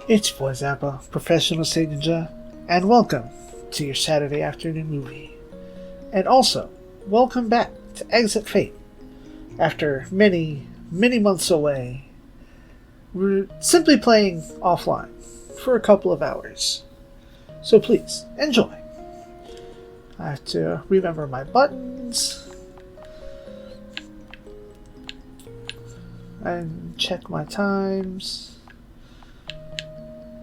It's your boy Zappa, professional ninja, and welcome to your Saturday afternoon movie. And also, welcome back to Exit Fate. After many months away, we're simply playing offline for a couple of hours. So please, enjoy. I have to remember my buttons and check my times.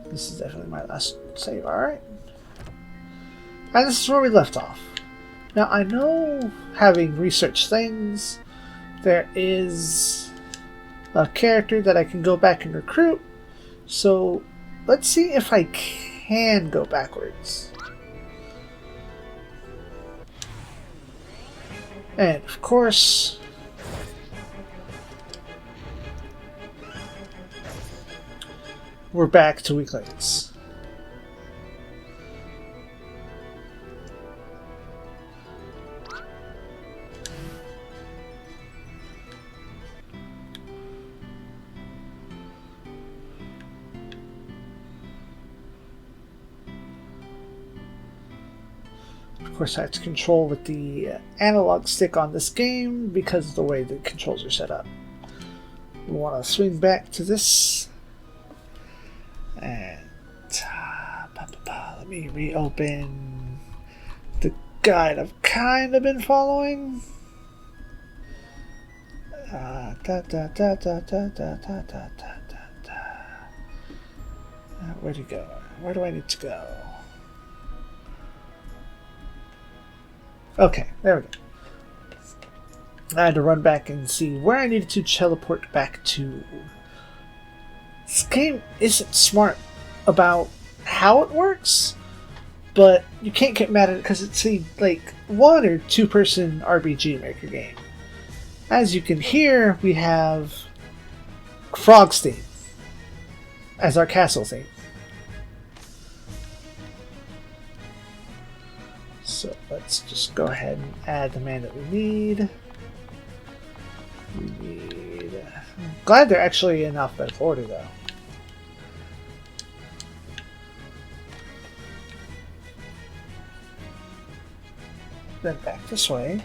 This is definitely my last save, alright? And this is where we left off. Now, I know, having researched things, there is a character that I can go back and recruit. So, let's see if I can go backwards. And, of course, we're back to weaklings. Of course, I have to control with the analog stick on this game because of the way the controls are set up. We want to swing back to this. And let me reopen the guide I've kind of been following. Where'd you go? Where do I need to go? Okay, there we go. I had to run back and see where I needed to teleport back to. This game isn't smart about how it works, but you can't get mad at it because it's a like 1 or 2 person RPG Maker game. As you can hear, we have Frog's theme as our castle theme. So let's just go ahead and add the man that we need. I'm glad they're actually in alphabetical order, though. Then back this way.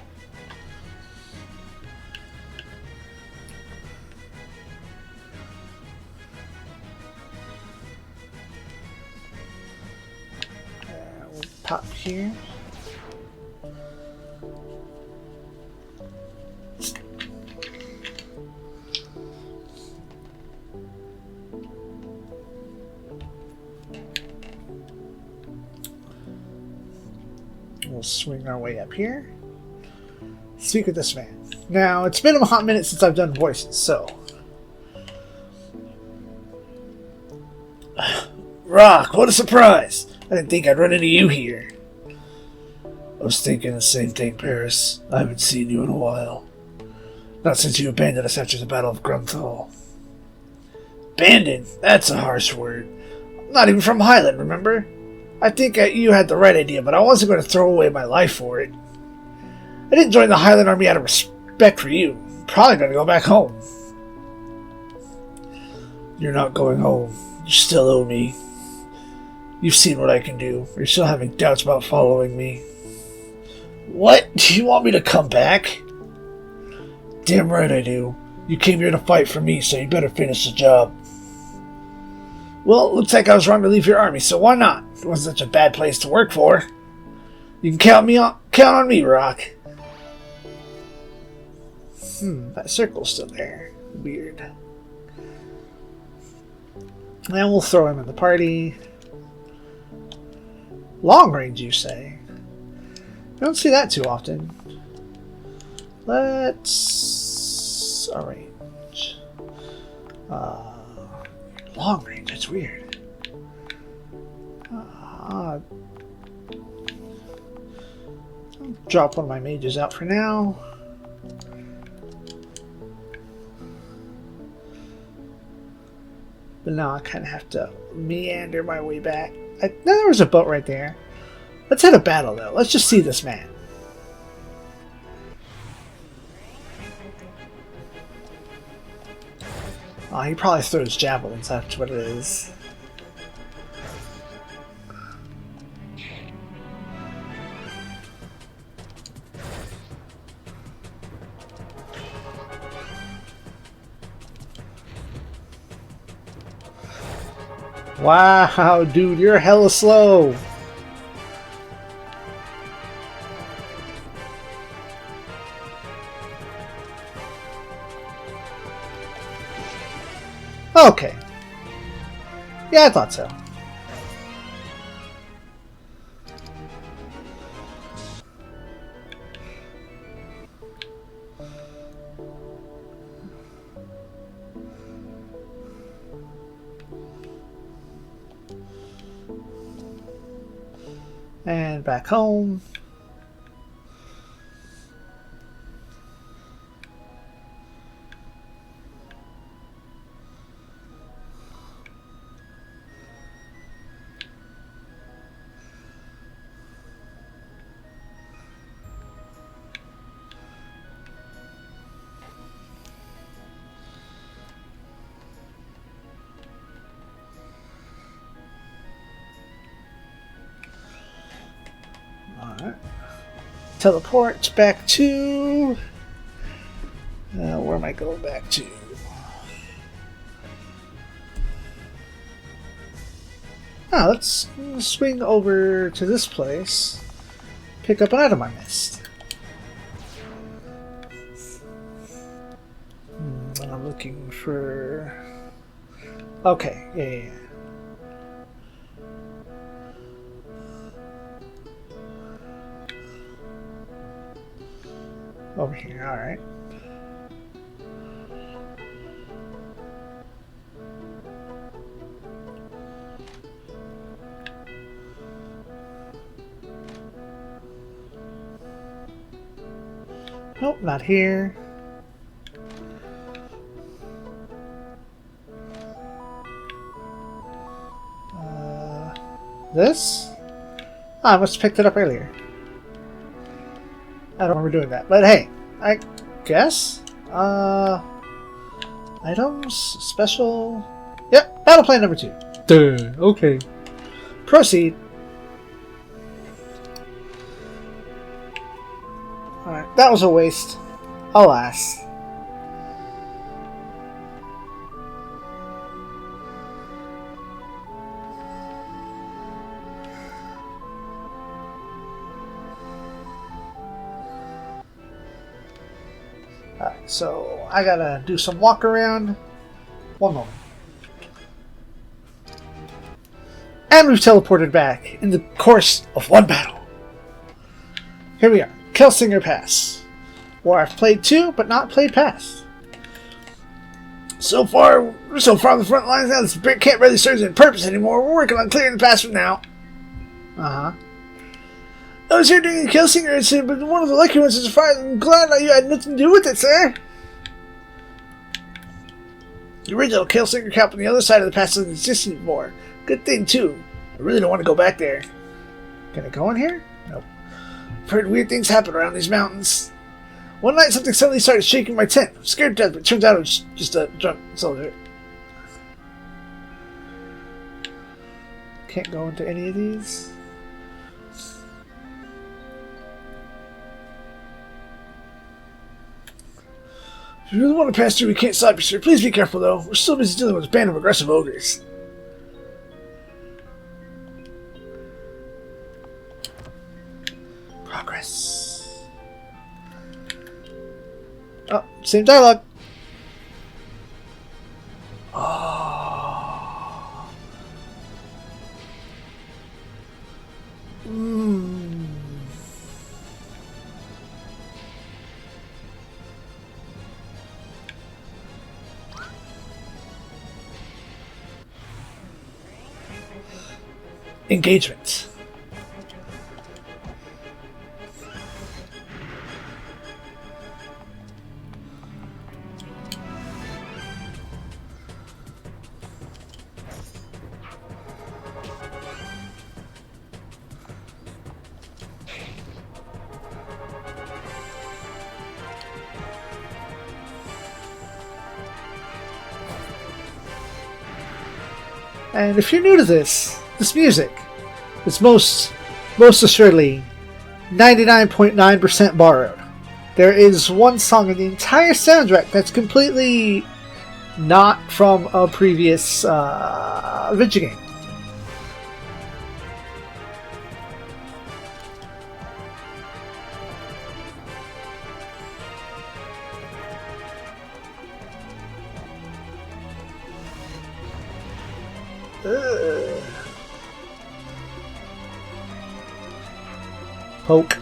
We'll pop here. We'll swing our way up here. Speak with this man. Now, it's been a hot minute since I've done voices, so... Rock, what a surprise! I didn't think I'd run into you here. I was thinking the same thing, Paris. I haven't seen you in a while. Not since you abandoned us after the Battle of Grunthal. Abandoned? That's a harsh word. I'm not even from Highland, remember? I think you had the right idea, but I wasn't going to throw away my life for it. I didn't join the Highland Army out of respect for you. I'm probably going to go back home. You're not going home. You still owe me. You've seen what I can do. You're still having doubts about following me. What? Do you want me to come back? Damn right I do. You came here to fight for me, so you better finish the job. Well, it looks like I was wrong to leave your army, so why not? It wasn't such a bad place to work for. You can count on me, Rock. That circle's still there. Weird. And we'll throw him in the party. Long range, you say? I don't see that too often. Let's arrange. Long range, that's weird. I'll drop one of my mages out for now. But now I kind of have to meander my way back. There was a boat right there. Let's head a battle, though. Let's just see this man. Oh, he probably throws javelins, that's what it is. Wow, dude, you're hella slow. Okay. Yeah, I thought so. And back home. Alright. Teleport back to... where am I going back to? Oh, let's swing over to this place. Pick up an item I missed. I'm looking for... Okay, yeah. Over here, alright. Nope, not here. This? Oh, I must have picked it up earlier. I don't remember doing that, but hey, I guess? Items? Special? Yep, battle plan number 2. Duh, okay. Proceed. Alright, that was a waste. Alas. Alright, so I gotta do some walk around. One moment. And we've teleported back in the course of one battle. Here we are. Kelsinger Pass. Where I've played to, but not played past. So far on the front lines now, this brick can't really serve any purpose anymore. We're working on clearing the pass from now. Uh-huh. I was here during the Kelsinger incident, but one of the lucky ones is fired. I'm glad you had nothing to do with it, sir. The original Kelsinger camp on the other side of the pass doesn't exist anymore. Good thing, too. I really don't want to go back there. Can I go in here? Nope. I've heard weird things happen around these mountains. One night, something suddenly started shaking my tent. I'm scared to death, but it turns out it was just a drunk soldier. Can't go into any of these. If you really want to pass through, we can't stop you, sir. Please be careful, though. We're still busy dealing with a band of aggressive ogres. Progress. Oh, same dialogue. Oh. Engagement. And if you're new to this music is most assuredly 99.9% borrowed. There is one song in the entire soundtrack that's completely not from a previous video game. Poke.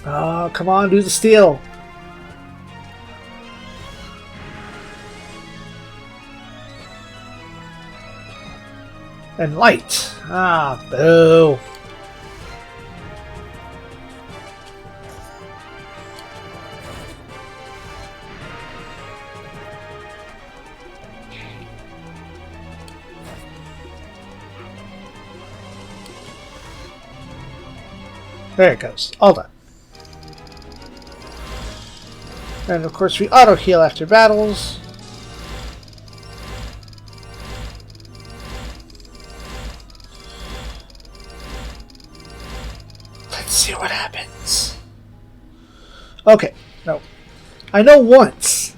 Oh, come on, do the steal. And light. Ah, boo. There it goes. All done. And of course we auto heal after battles. Let's see what happens. Okay, no. I know once.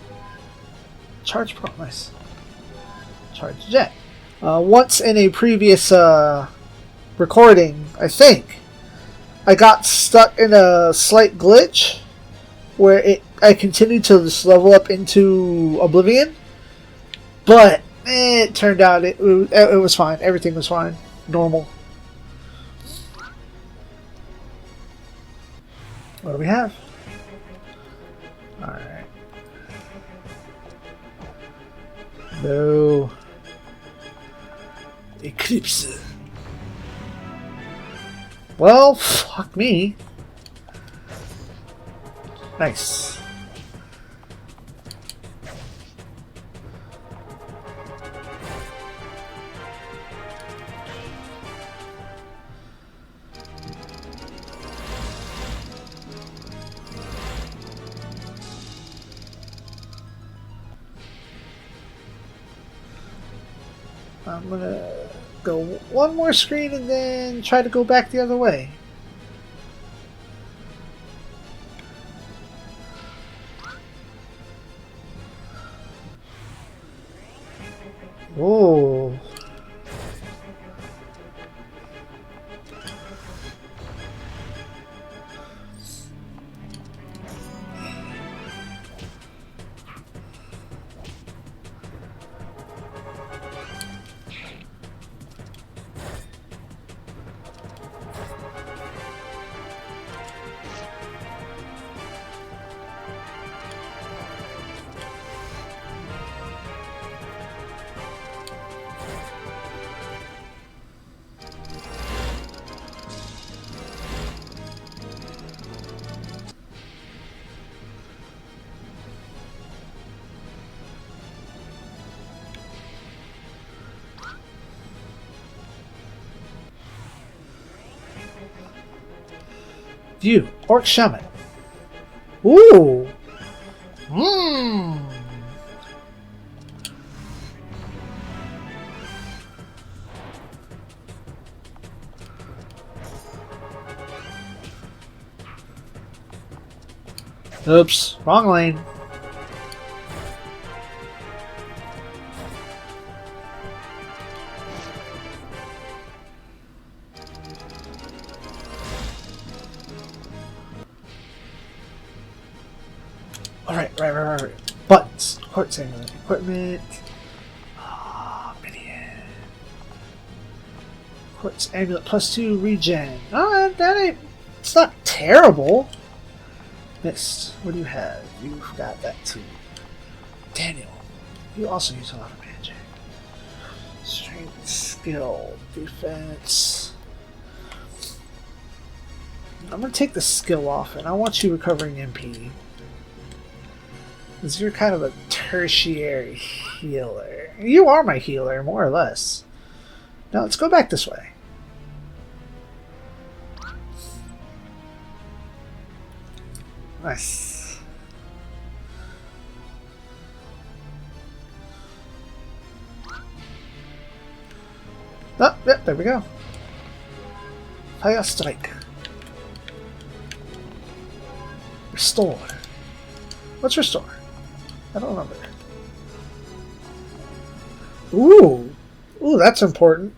Charge promise. Charge jet. Once in a previous recording, I think, I got stuck in a slight glitch where I continued to just level up into Oblivion, but it turned out it was fine. Everything was fine. Normal. What do we have? Alright. No. Eclipse. Well, fuck me. Nice. I'm gonna go one more screen and then try to go back the other way. Oh. You, Orc Shaman. Ooh. Mmm. Oops, wrong lane. Right. Buttons. Quartz amulet. Equipment. Ah, minion. Quartz amulet +2 regen. Ah, that ain't... It's not terrible. Mist. What do you have? You've got that too. Daniel. You also use a lot of magic. Strength, skill, defense. I'm going to take the skill off, and I want you recovering MP. Because you're kind of a tertiary healer. You are my healer, more or less. Now let's go back this way. Nice. Oh, yep, there we go. Fire strike. Restore. What's restore? I don't remember. Ooh. Ooh, that's important.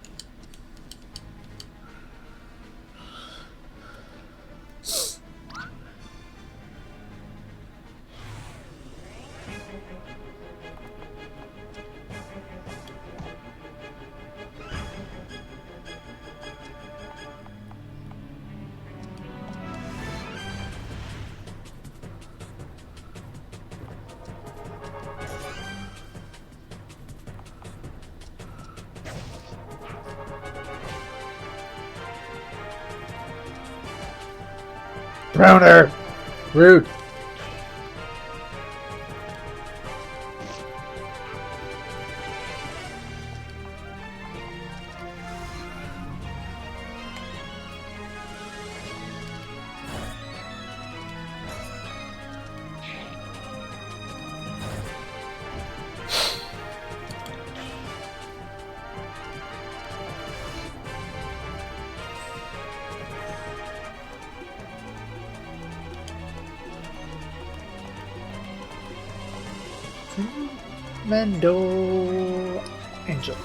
Browner! Rude. Mendo Angel.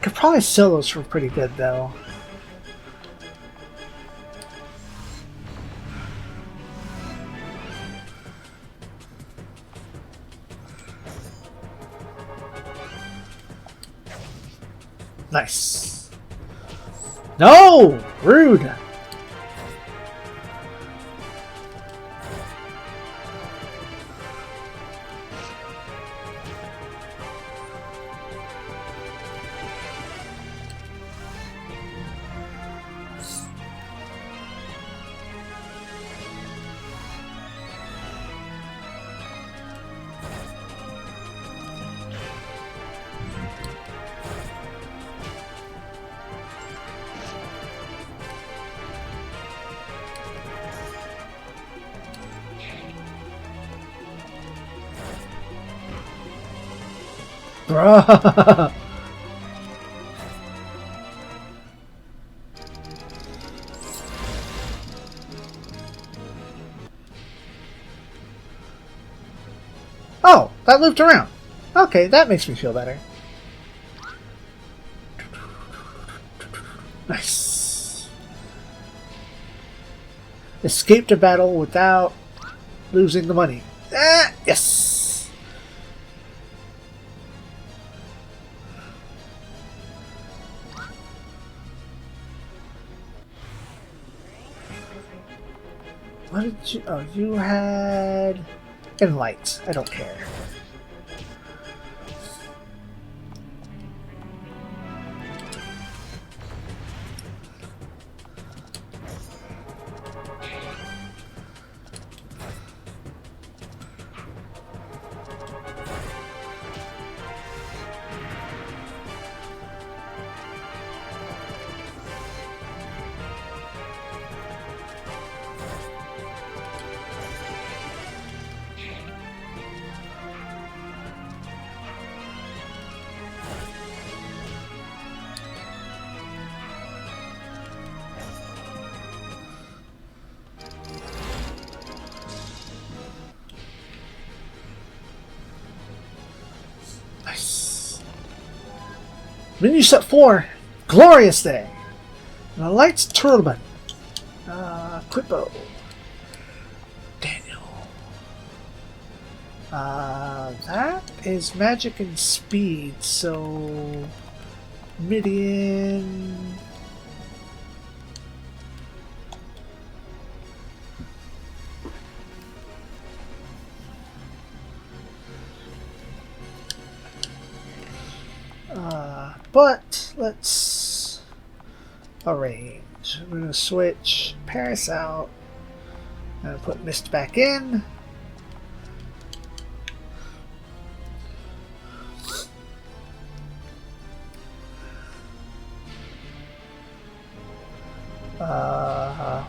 Could probably sell those for pretty good though. Nice. No! Rude! Bruh. Oh, that looped around. Okay, that makes me feel better. Nice. Escaped a battle without losing the money. Yes. What did you... Oh, you had... In lights. I don't care. Menu set 4, Glorious Day. And a Lights Turban. Quippo. Daniel. That is magic and speed, so Midian. But let's arrange. We're gonna switch Paris out and put Mist back in.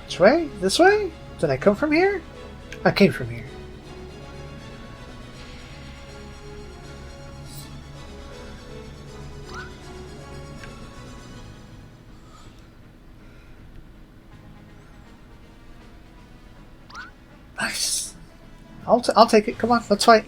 Which way? This way? Did I come from here? I came from here. Nice. I'll take it. Come on, let's fight.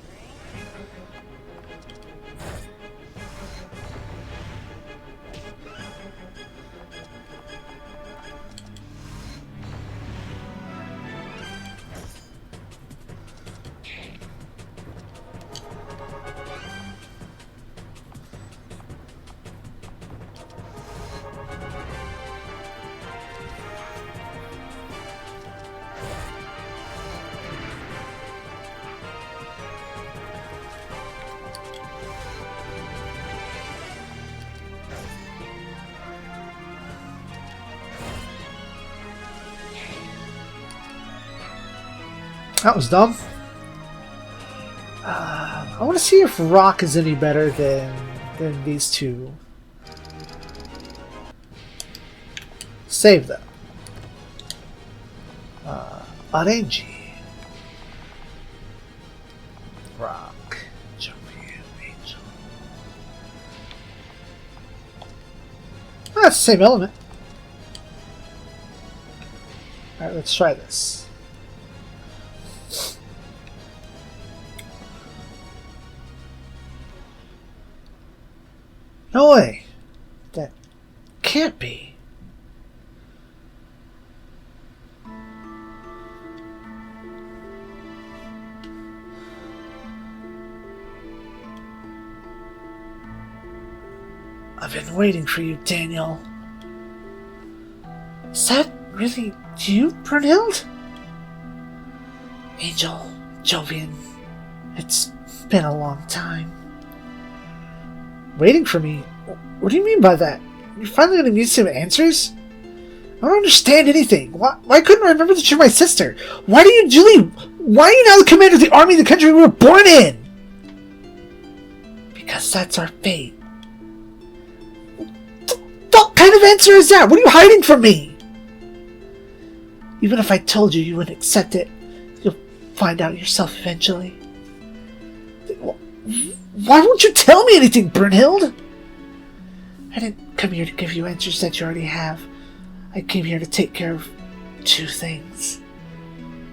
That was dumb. I want to see if rock is any better than these two. Save them. Orange. Rock. Champion Angel. That's the same element. Alright, let's try this. No way. That can't be. I've been waiting for you, Daniel. Is that really you, Brunhild? Angel, Jovian, it's been a long time. Waiting for me? What do you mean by that? You're finally going to need some answers? I don't understand anything. Why couldn't I remember that you're my sister? Why are you now the commander of the army of the country we were born in? Because that's our fate. What kind of answer is that? What are you hiding from me? Even if I told you, you wouldn't accept it. You'll find out yourself eventually. Why won't you tell me anything, Brunhild? I didn't come here to give you answers that you already have. I came here to take care of two things.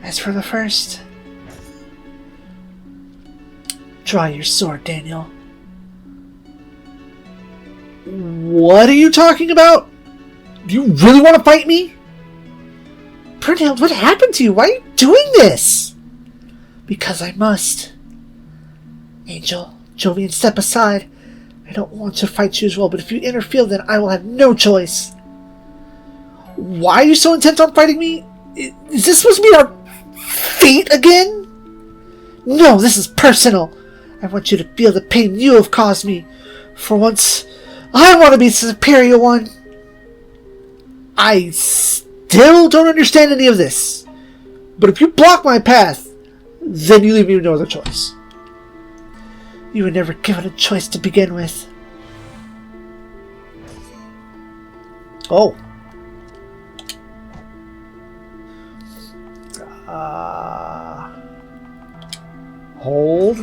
As for the first, draw your sword, Daniel. What are you talking about? Do you really want to fight me? Brunhild, what happened to you? Why are you doing this? Because I must. Angel, Jovian, step aside. I don't want to fight you as well, but if you interfere, then I will have no choice. Why are you so intent on fighting me? Is this supposed to be our fate again? No, this is personal. I want you to feel the pain you have caused me. For once, I want to be the superior one. I still don't understand any of this. But if you block my path, then you leave me with no other choice. You were never given a choice to begin with. Oh. Hold.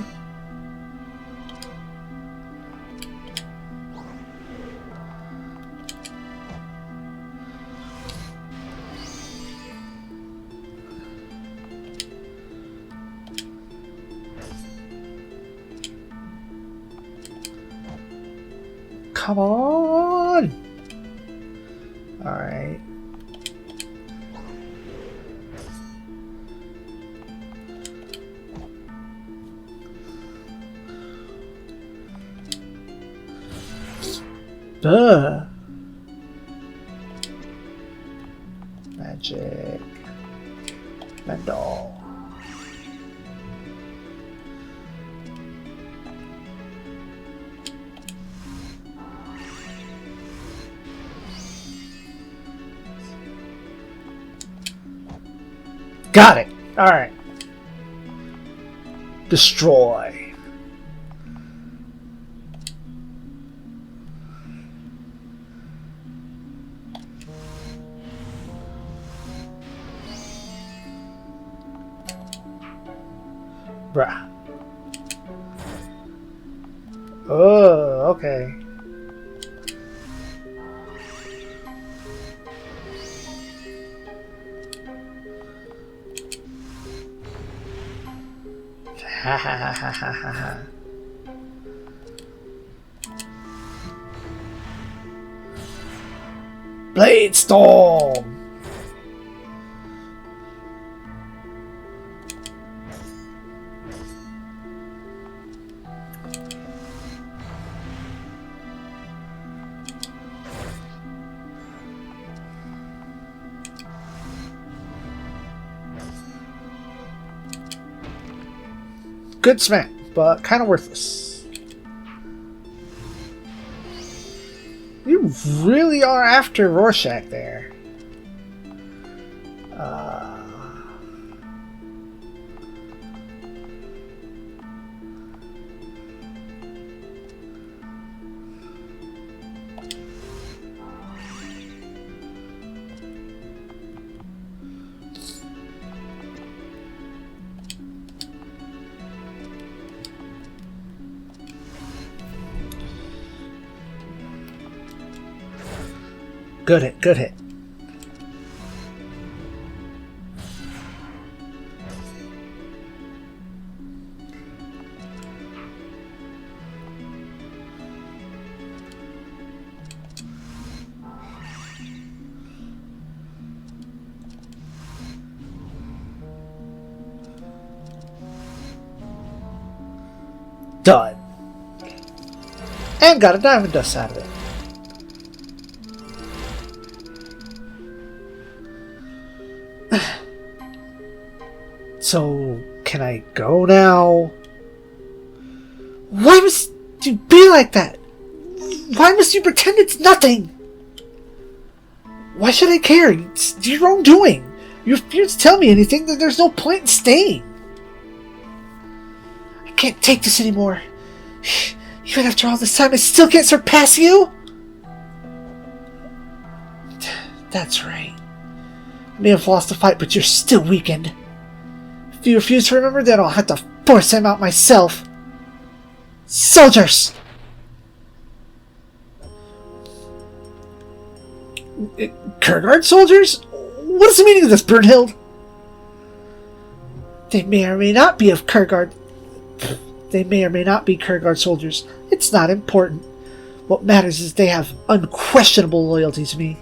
Come on! Alright. Duh. Magic. Mendel. Got it. All right. Destroy. Bruh. Oh, okay. Ha ha ha ha ha ha ha. Blade Storm! Good smack, but kind of worthless. You really are after Rorschach there. Good hit, good hit. Done. And got a diamond dust out of it. So, can I go now? Why must you be like that? Why must you pretend it's nothing? Why should I care? It's your own doing. You refuse to tell me anything, then there's no point in staying. I can't take this anymore. Even after all this time, I still can't surpass you? That's right. I may have lost the fight, but you're still weakened. If you refuse to remember, then I'll have to force him out myself. Soldiers! Kurgard soldiers? What is the meaning of this, Brunhild? They may or may not be of Kurgard. They may or may not be Kurgard soldiers. It's not important. What matters is they have unquestionable loyalty to me.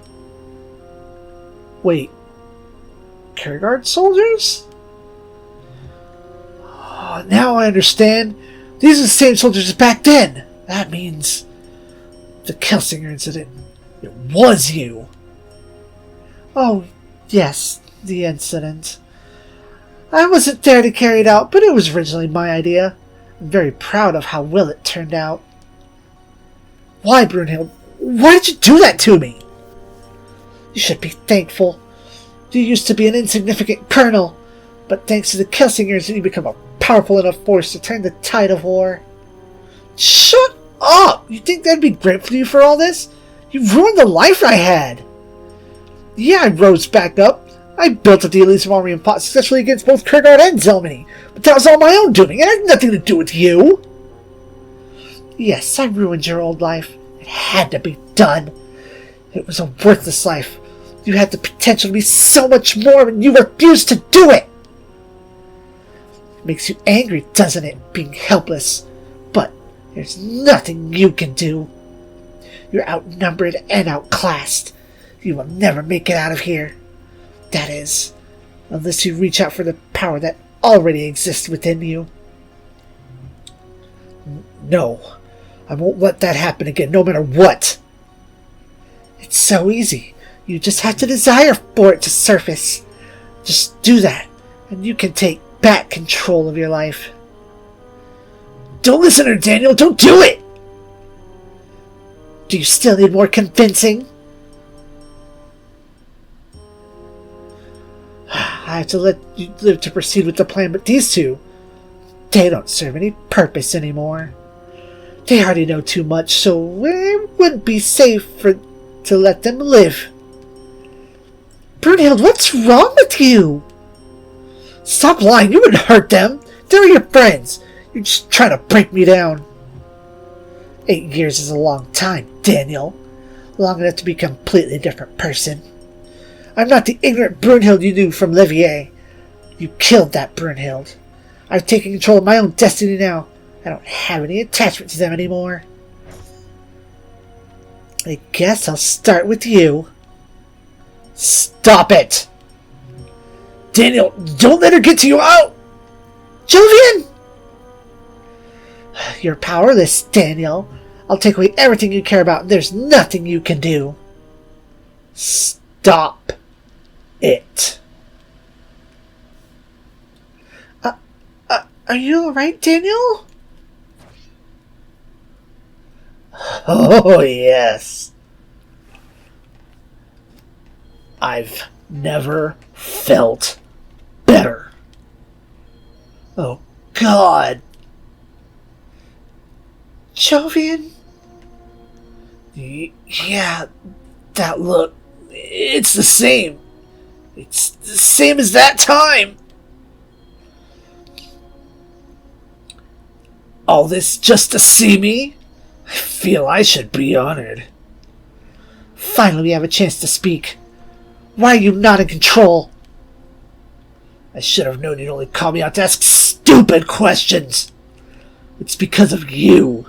Wait. Kurgard soldiers? Oh, now I understand. These are the same soldiers as back then. That means the Kelsinger incident. It was you. Oh, yes, the incident. I wasn't there to carry it out, but it was originally my idea. I'm very proud of how well it turned out. Why, Brunhild? Why did you do that to me? You should be thankful. You used to be an insignificant colonel, but thanks to the Kelsingers, you become a powerful enough force to turn the tide of war. Shut up! You think they'd be grateful to you for all this? You ruined the life I had! Yeah, I rose back up. I built a Elysium army and fought successfully against both Kurgard and Zelmany, but that was all my own doing. It had nothing to do with you. Yes, I ruined your old life. It had to be done. It was a worthless life. You had the potential to be so much more, and you refused to do it. It makes you angry, doesn't it, being helpless? But there's nothing you can do. You're outnumbered and outclassed. You will never make it out of here. That is, unless you reach out for the power that already exists within you. No, I won't let that happen again, no matter what. It's so easy. You just have to desire for it to surface. Just do that, and you can take back control of your life. Don't listen to her, Daniel. Don't do it! Do you still need more convincing? I have to let you live to proceed with the plan, but these two, they don't serve any purpose anymore. They already know too much, so it wouldn't be safe to let them live. Brunhild, what's wrong with you? Stop lying, you wouldn't hurt them. They're your friends. You're just trying to break me down. 8 years is a long time, Daniel. Long enough to be a completely different person. I'm not the ignorant Brunhild you knew from Livier. You killed that Brunhild. I've taken control of my own destiny now. I don't have any attachment to them anymore. I guess I'll start with you. Stop it! Daniel, don't let her get to you out! Jovian! You're powerless, Daniel. I'll take away everything you care about, and there's nothing you can do. Stop it. Are you alright, Daniel? Oh, yes. I've never felt better. Oh, God. Jovian? Yeah, that look. It's the same. It's the same as that time. All this just to see me? I feel I should be honored. Finally, we have a chance to speak. Why are you not in control? I should have known you'd only call me out to ask stupid questions. It's because of you.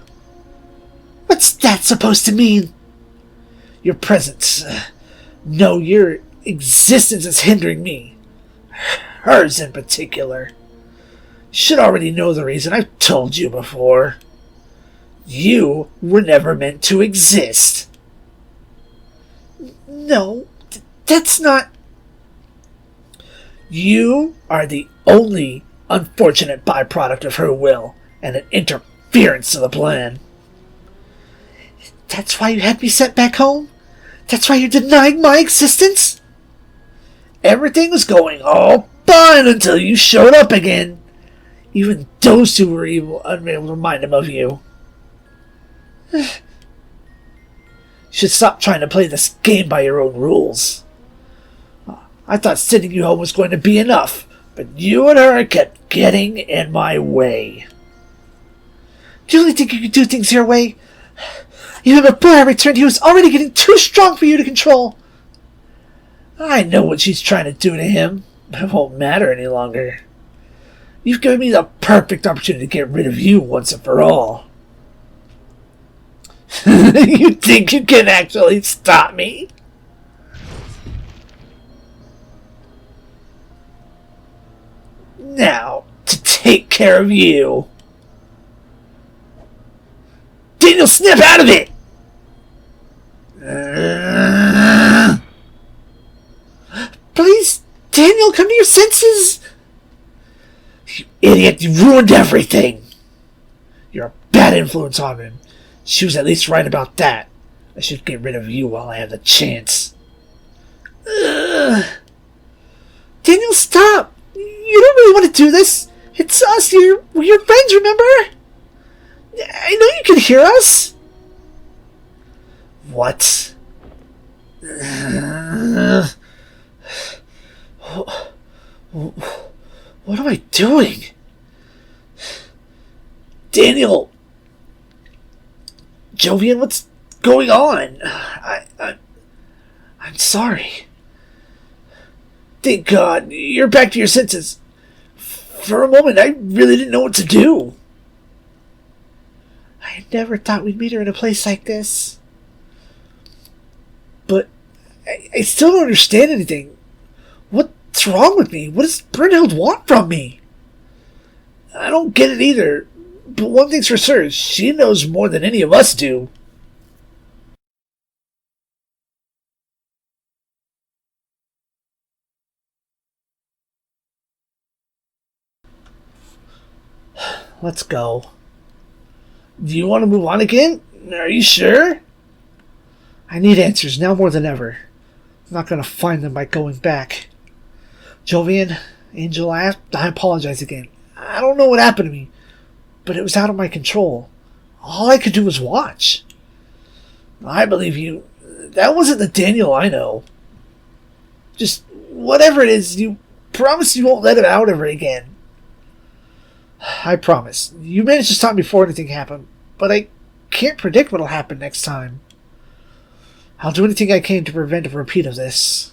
What's that supposed to mean? Your presence. No, your existence is hindering me. Hers in particular. You should already know the reason. I've told you before. You were never meant to exist. No, that's not... You are the only unfortunate byproduct of her will and an interference to the plan. That's why you had me sent back home? That's why you're denying my existence? Everything was going all fine until you showed up again. Even those two were unable to remind him of you. You should stop trying to play this game by your own rules. I thought sending you home was going to be enough, but you and her kept getting in my way. Do you really think you could do things your way? Even before I returned, he was already getting too strong for you to control. I know what she's trying to do to him. It won't matter any longer. You've given me the perfect opportunity to get rid of you once and for all. You think you can actually stop me? Now, to take care of you. Daniel, snap out of it! Please, Daniel, come to your senses! You idiot, you ruined everything! You're a bad influence on him. She was at least right about that. I should get rid of you while I have the chance. Daniel, stop! You don't really want to do this. It's us, we're your friends, remember? I know you can hear us. What? What am I doing? Daniel! Jovian, what's going on? I'm sorry. Thank God, you're back to your senses. For a moment, I really didn't know what to do. I never thought we'd meet her in a place like this. But I still don't understand anything. What's wrong with me? What does Brunhild want from me? I don't get it either. But one thing's for sure, she knows more than any of us do. Let's go. Do you want to move on again? Are you sure? I need answers now more than ever. I'm not going to find them by going back. Jovian, Angel, I apologize again. I don't know what happened to me, but it was out of my control. All I could do was watch. I believe you. That wasn't the Daniel I know. Just whatever it is, you promise you won't let it out ever again. I promise. You managed to stop me before anything happened, but I can't predict what'll happen next time. I'll do anything I can to prevent a repeat of this.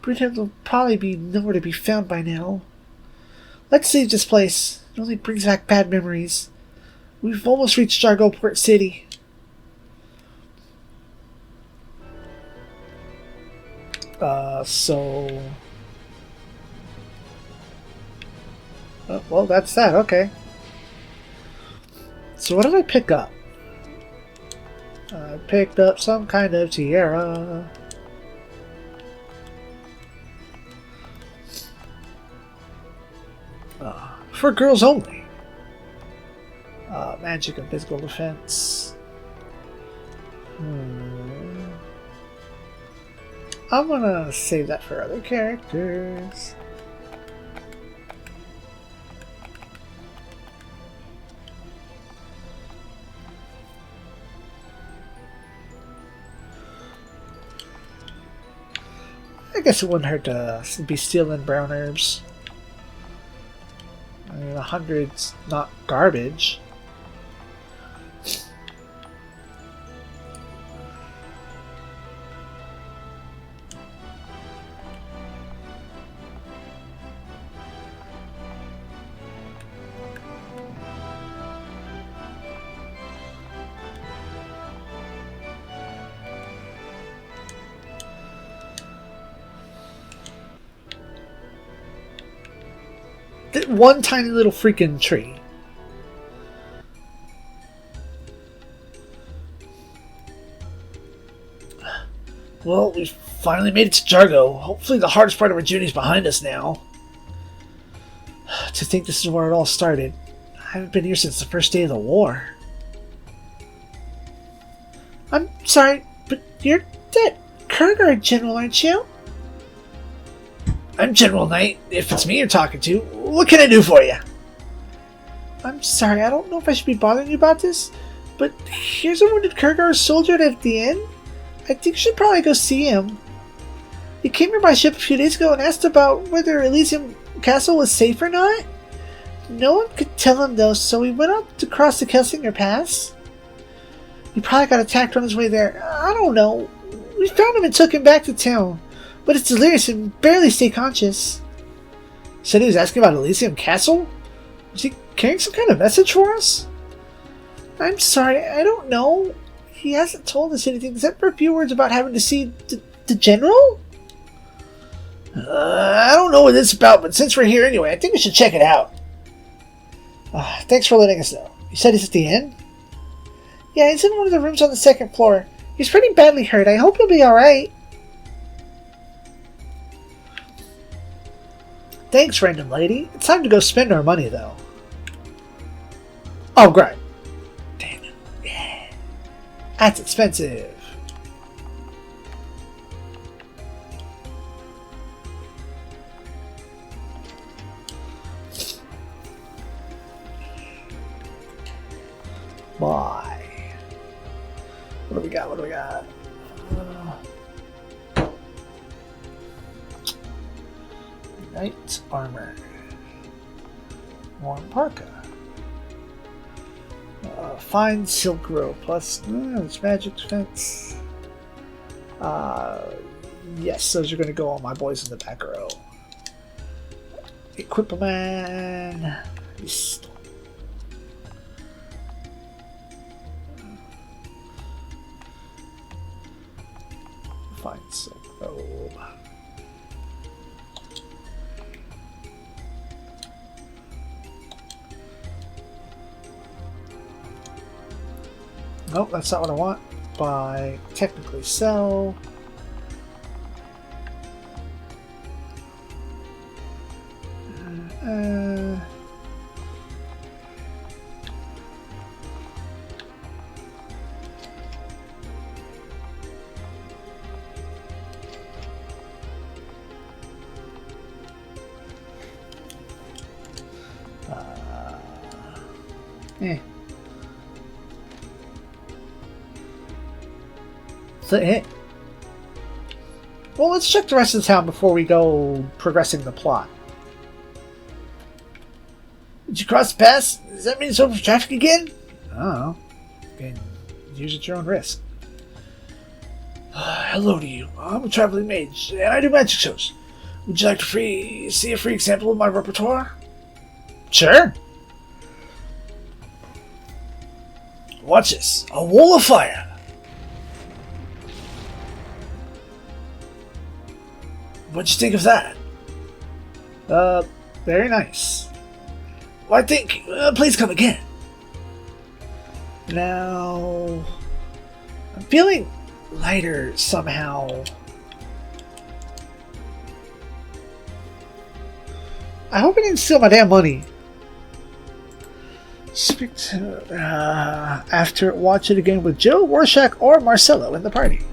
Brunhilde will probably be nowhere to be found by now. Let's leave this place. It only brings back bad memories. We've almost reached Jargoport City. Oh, well, that's that. Okay. So what did I pick up? I picked up some kind of tiara. For girls only. Magic and physical defense. I'm gonna save that for other characters. I guess it wouldn't hurt to be stealing brown herbs. I mean, 100's not garbage. One tiny little freaking tree. Well, we've finally made it to Jargo. Hopefully the hardest part of our journey is behind us now. To think this is where it all started. I haven't been here since the first day of the war. I'm sorry, but you're that Kurgard general, aren't you? I'm General Knight, if it's me you're talking to. What can I do for you? I'm sorry, I don't know if I should be bothering you about this, but here's a wounded Kurgard soldier at the inn. I think you should probably go see him. He came here by ship a few days ago and asked about whether Elysium Castle was safe or not. No one could tell him though, so he went out to cross the Kelsinger Pass. He probably got attacked on his way there. I don't know. We found him and took him back to town. But it's delirious and barely stay conscious. Said he was asking about Elysium Castle? Was he carrying some kind of message for us? I'm sorry, I don't know. He hasn't told us anything except for a few words about having to see the general? I don't know what it's about, but since we're here anyway, I think we should check it out. Thanks for letting us know. You said he's at the inn? Yeah, he's in one of the rooms on the second floor. He's pretty badly hurt. I hope he'll be alright. Thanks, random lady. It's time to go spend our money, though. Oh, great. Damn it. Yeah. That's expensive. Bye. What do we got? What do we got? Knight armor. Warm parka. Fine silk robe plus it's magic defense. Yes, those are going to go on my boys in the back row. Equipment. Fine silk robe. Nope, that's not what I want. Buy, technically sell. Eh. So, eh. Well, let's check the rest of the town before we go progressing the plot. Did you cross the pass? Does that mean it's open for traffic again? I don't know. You can use at your own risk. Hello to you. I'm a traveling mage, and I do magic shows. Would you like to see a free example of my repertoire? Sure. Watch this. A wall of fire. What'd you think of that? Very nice. Well, I think... please come again. Now... I'm feeling lighter somehow. I hope I didn't steal my damn money. Speak to... after watch it again with Joe, Rorschach, or Marcelo in the party.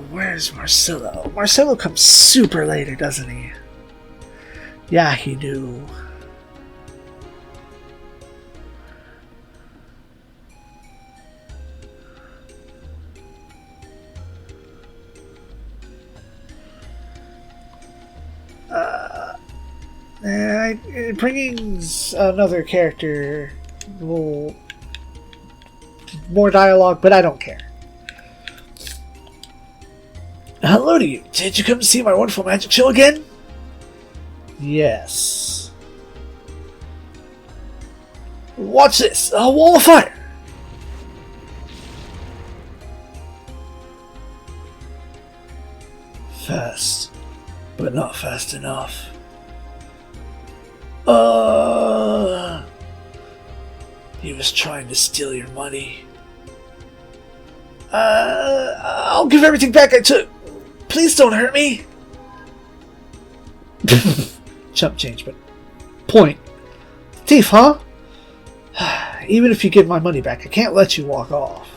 Where's Marcelo? Marcelo comes super later, doesn't he? Yeah, he do. Bringing another character will more dialogue, but I don't care. Hello to you. Did you come to see my wonderful magic show again? Yes. Watch this. A wall of fire. Fast, but not fast enough. He was trying to steal your money. I'll give everything back I took. Please don't hurt me. Chump change, but point. Thief, huh? Even if you give my money back, I can't let you walk off.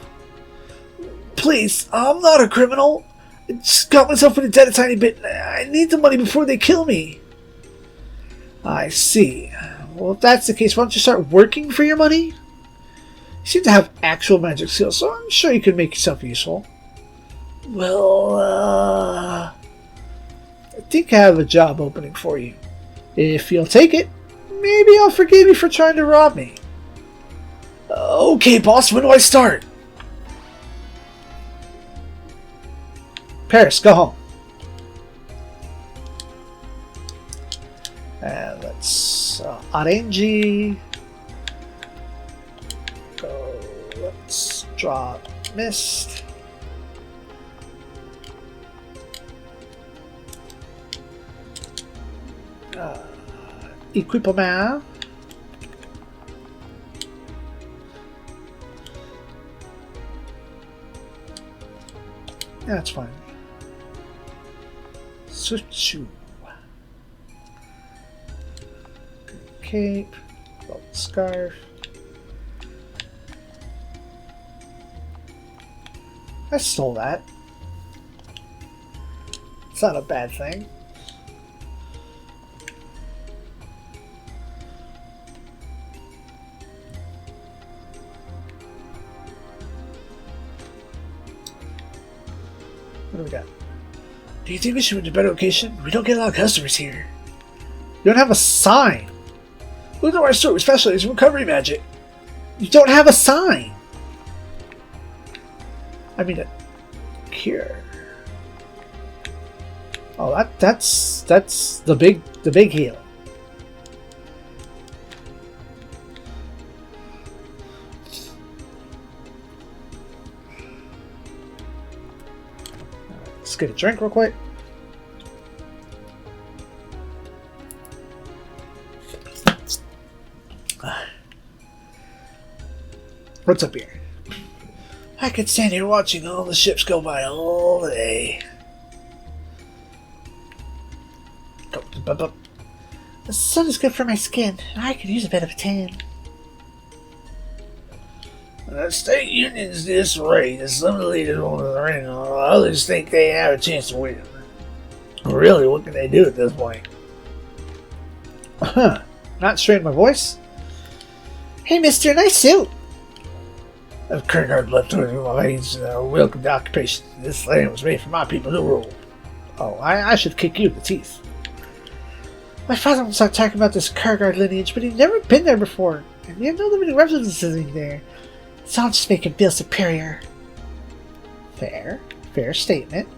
Please, I'm not a criminal. I just got myself in a debt a tiny bit. I need the money before they kill me. I see. Well, if that's the case, why don't you start working for your money? You seem to have actual magic skills, so I'm sure you could make yourself useful. Well, I think I have a job opening for you. If you'll take it, maybe I'll forgive you for trying to rob me. Okay, boss, when do I start? Paris, go home. And let's arrange. Go. Let's drop mist. Equipement. Yeah, that's fine. Switch. Cape. Belt scarf. I stole that. It's not a bad thing. What do we got? Do you think we should move to a better location? We don't get a lot of customers here. You don't have a sign. Look at our store. We specialize in recovery magic. You don't have a sign. I mean, a cure. Oh, that's the big heal. Let's get a drink real quick. What's up here? I could stand here watching all the ships go by all day. The sun is good for my skin. I could use a bit of a tan. The state union's disarray is some of the leaders want to ring. Others think they have a chance to win. Really, what can they do at this point? Huh. Not strain my voice? Hey, mister, nice suit. I've Kierkegaard left over in my veins. Welcome to occupation. This land was made for my people to rule. Oh, I should kick you in the teeth. My father won't stop talking about this Kierkegaard lineage, but he'd never been there before, and we have no living residents living there. So I'll just make him feel superior. Fair statement.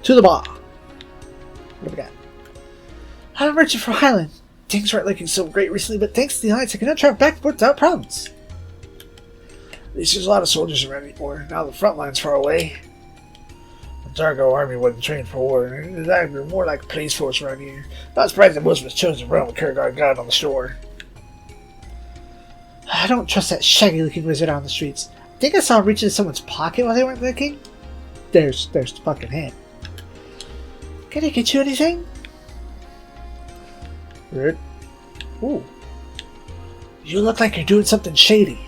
To the bar. What do we got? I'm a merchant from Highland. Things weren't looking so great recently, but thanks to the Alliance, I can now travel back and forth without problems. At least there's a lot of soldiers around anymore. Now the front line's far away. The Dargo army wasn't trained for war, and it was more like a police force around here. Not surprised that most of us chose to run with Kierkegaard God on the shore. I don't trust that shaggy-looking wizard on the streets. I think I saw him reach into someone's pocket while they weren't looking. There's the fucking hand. Can I get you anything? Weird. Ooh. You look like you're doing something shady.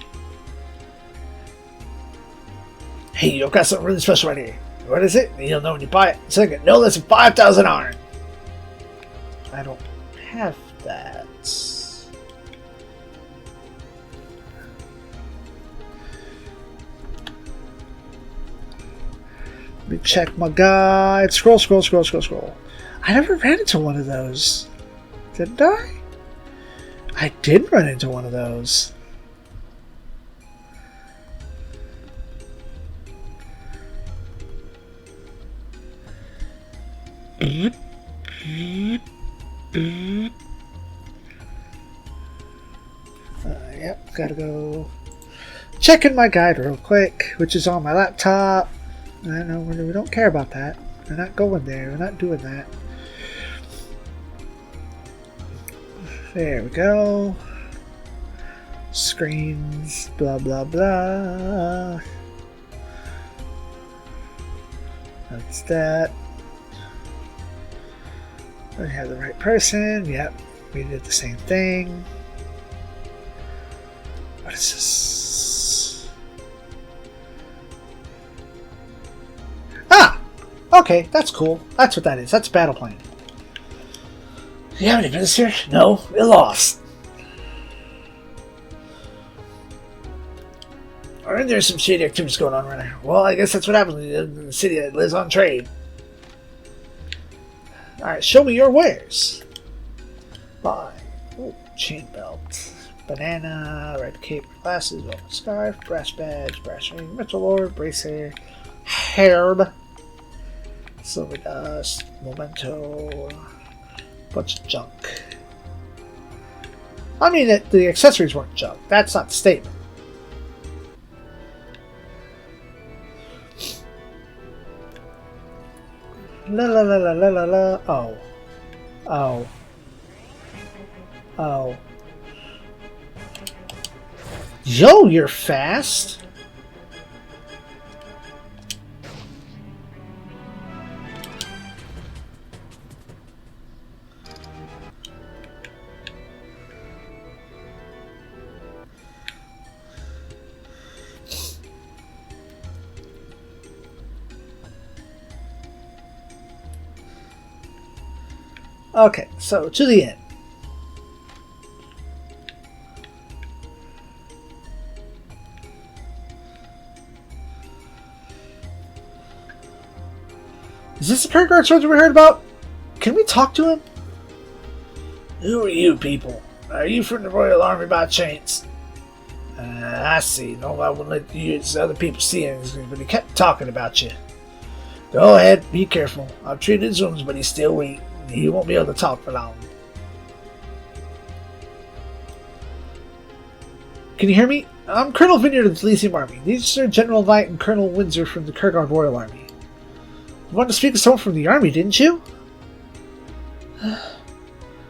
Hey, I've got something really special right here. What is it? You'll know when you buy it. It's like no less than 5,000 iron. I don't have that. Let me check my guide. Scroll. I never ran into one of those. Didn't I? I did run into one of those. Yep, gotta go checking my guide real quick, which is on my laptop. I know we don't care about that. We're not going there. We're not doing that. There we go. Screens, blah blah blah. That's that. We have the right person. Yep, we did the same thing. What is this? Ah! Okay, that's cool. That's what that is. That's a battle plan. You have any business here? No, we're lost. Alright, there's some shady activities going on right now. Well, I guess that's what happens in the city that lives on trade. Alright, show me your wares. Bye. Ooh, chain belt. Banana, red cape, glasses, velvet scarf, brass badge, brass ring, metal lord, bracer, herb, silver dust, memento, bunch of junk. I mean, the accessories weren't junk. That's not the statement. La la la la la la la. Oh. Oh. Oh. Yo, you're fast. Okay, so to the end. Is this the Kierkegaard soldier we heard about? Can we talk to him? Who are you people? Are you from the Royal Army by chance? I see. No, I wouldn't let you other people see anything, but he kept talking about you. Go ahead, be careful. I've treated his wounds, but he's still weak. He won't be able to talk for long. Can you hear me? I'm Colonel Vineyard of the Elysium Army. These are General Knight and Colonel Windsor from the Kierkegaard Royal Army. You wanted to speak to someone from the army, didn't you?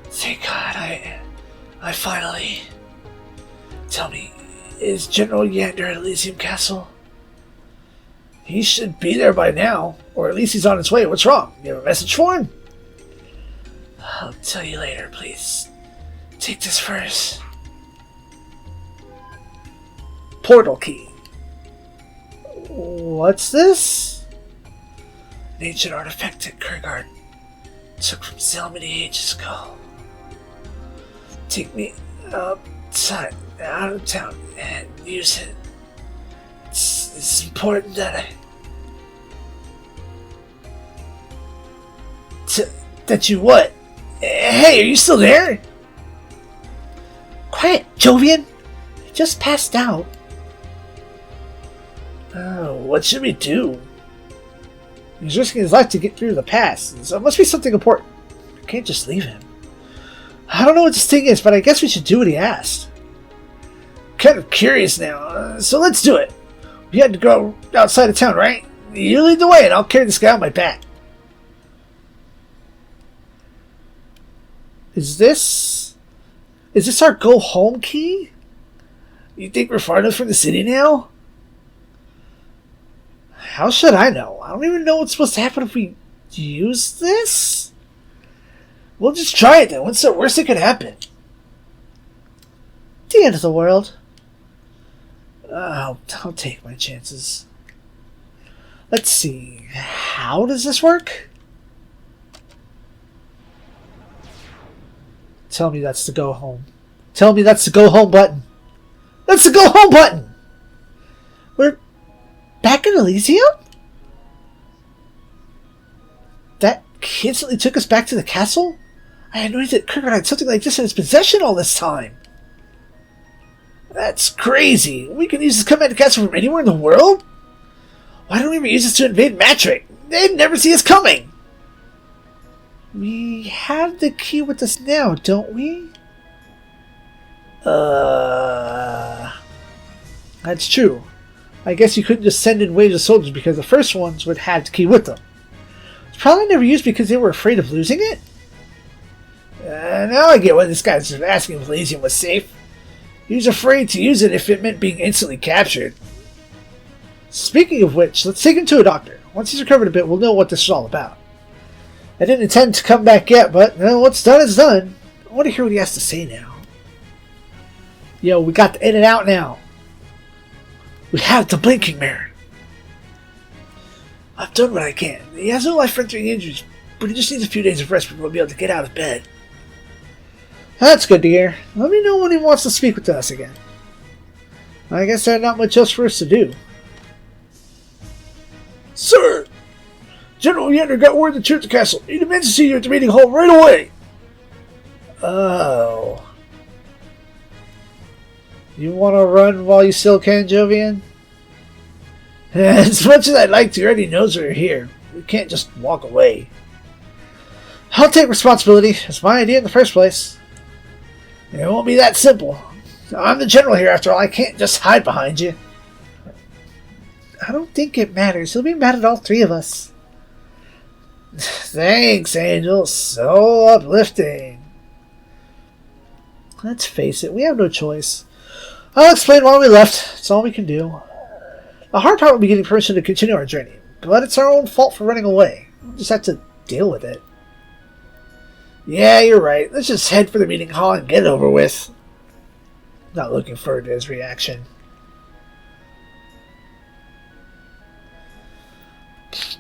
Thank God, I finally... Tell me, is General Yander at Elysium Castle? He should be there by now, or at least he's on his way. What's wrong? You have a message for him? I'll tell you later, please. Take this first. Portal key. What's this? An ancient artifact that Kurgard took from ZEON many ages ago. Take me outside, out of town, and use it. It's important that that you what? Hey, are you still there? Quiet, Jovian. He just passed out. Oh, what should we do? He's risking his life to get through the pass, so it must be something important. We can't just leave him. I don't know what this thing is, but I guess we should do what he asked. Kind of curious now, so let's do it. We had to go outside of town, right? You lead the way and I'll carry this guy on my back. Is this our go home key? You think we're far enough from the city now? How should I know? I don't even know what's supposed to happen if we use this. We'll just try it then. What's the worst that could happen? The end of the world. I'll take my chances. Let's see. How does this work? Tell me that's the go home. Tell me that's the go home button. That's the go home button! We're back in Elysium? That instantly took us back to the castle? I had no idea that Kurgard had something like this in his possession all this time. That's crazy. We can use this command castle from anywhere in the world? Why don't we ever use this to invade Matric? They'd never see us coming. We have the key with us now, don't we? That's true. I guess you couldn't just send in waves of soldiers because the first ones would have the key with them. It's probably never used because they were afraid of losing it? Now I get why this guy was asking if Elysium was safe. He was afraid to use it if it meant being instantly captured. Speaking of which, let's take him to a doctor. Once he's recovered a bit, we'll know what this is all about. I didn't intend to come back yet, but what's done is done. I want to hear what he has to say now. Yo, we got the in and out now. We have the blinking mirror. I've done what I can. He has no life-threatening injuries, but he just needs a few days of rest before he'll be able to get out of bed. That's good to hear. Let me know when he wants to speak with us again. I guess there's not much else for us to do. Sir! General Yander got word to return to the castle. He demands to see you at the meeting hall right away. Oh. You want to run while you still can, Jovian? As much as I'd like to, he already knows we're here. We can't just walk away. I'll take responsibility. It's my idea in the first place. It won't be that simple. I'm the general here after all. I can't just hide behind you. I don't think it matters. He'll be mad at all three of us. Thanks, Angel. So uplifting. Let's face it, we have no choice. I'll explain why we left. It's all we can do. The hard part will be getting permission to continue our journey, but it's our own fault for running away. We'll just have to deal with it. Yeah, you're right. Let's just head for the meeting hall and get it over with. Not looking forward to his reaction. It's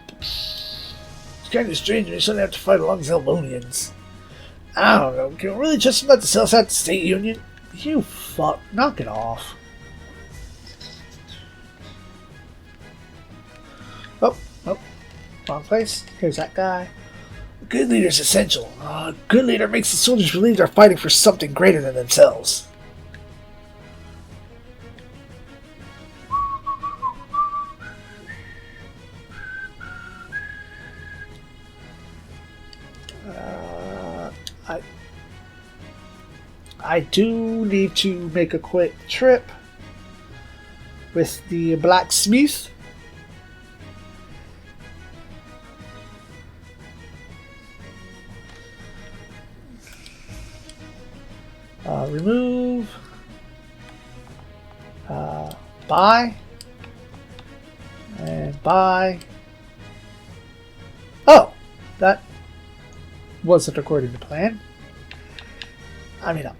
kind of strange when you suddenly have to fight along Zelmonians. I don't know. Can we really just let the cells out the State Union? You fuck. Knock it off. Oh. Wrong place. Here's that guy. A good leader is essential. A good leader makes the soldiers believe they're fighting for something greater than themselves. I do need to make a quick trip with the blacksmith. Remove. Buy. And buy. Oh! That wasn't according to plan. I meant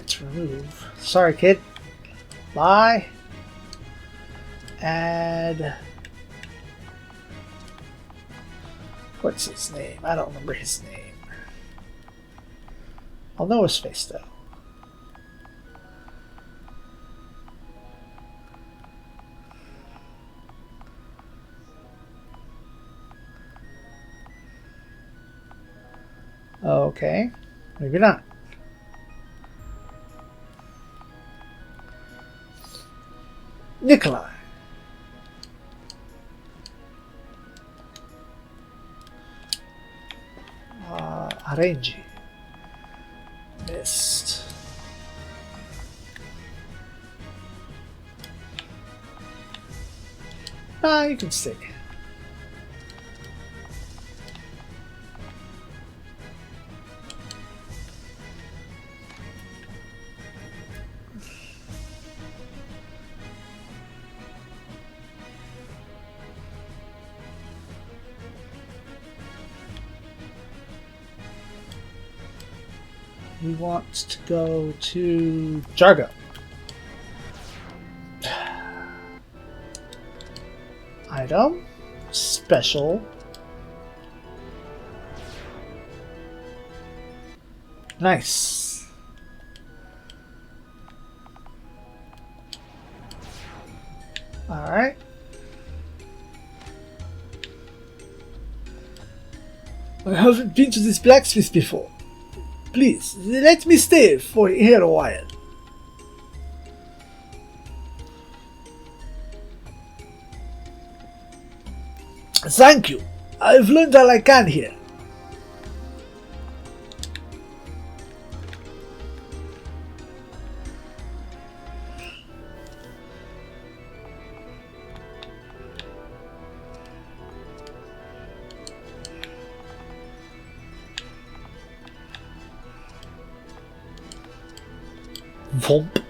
to remove. Sorry, kid. Buy. Add. What's his name? I don't remember his name. I'll know his face, though. Okay. Maybe not. Nikolai. Arrangi. Missed. You can stick. He wants to go to Jargo. Item. Special. Nice. Alright. I haven't been to this blacksmith before. Please, let me stay for here a while. Thank you. I've learned all I can here. Vomp.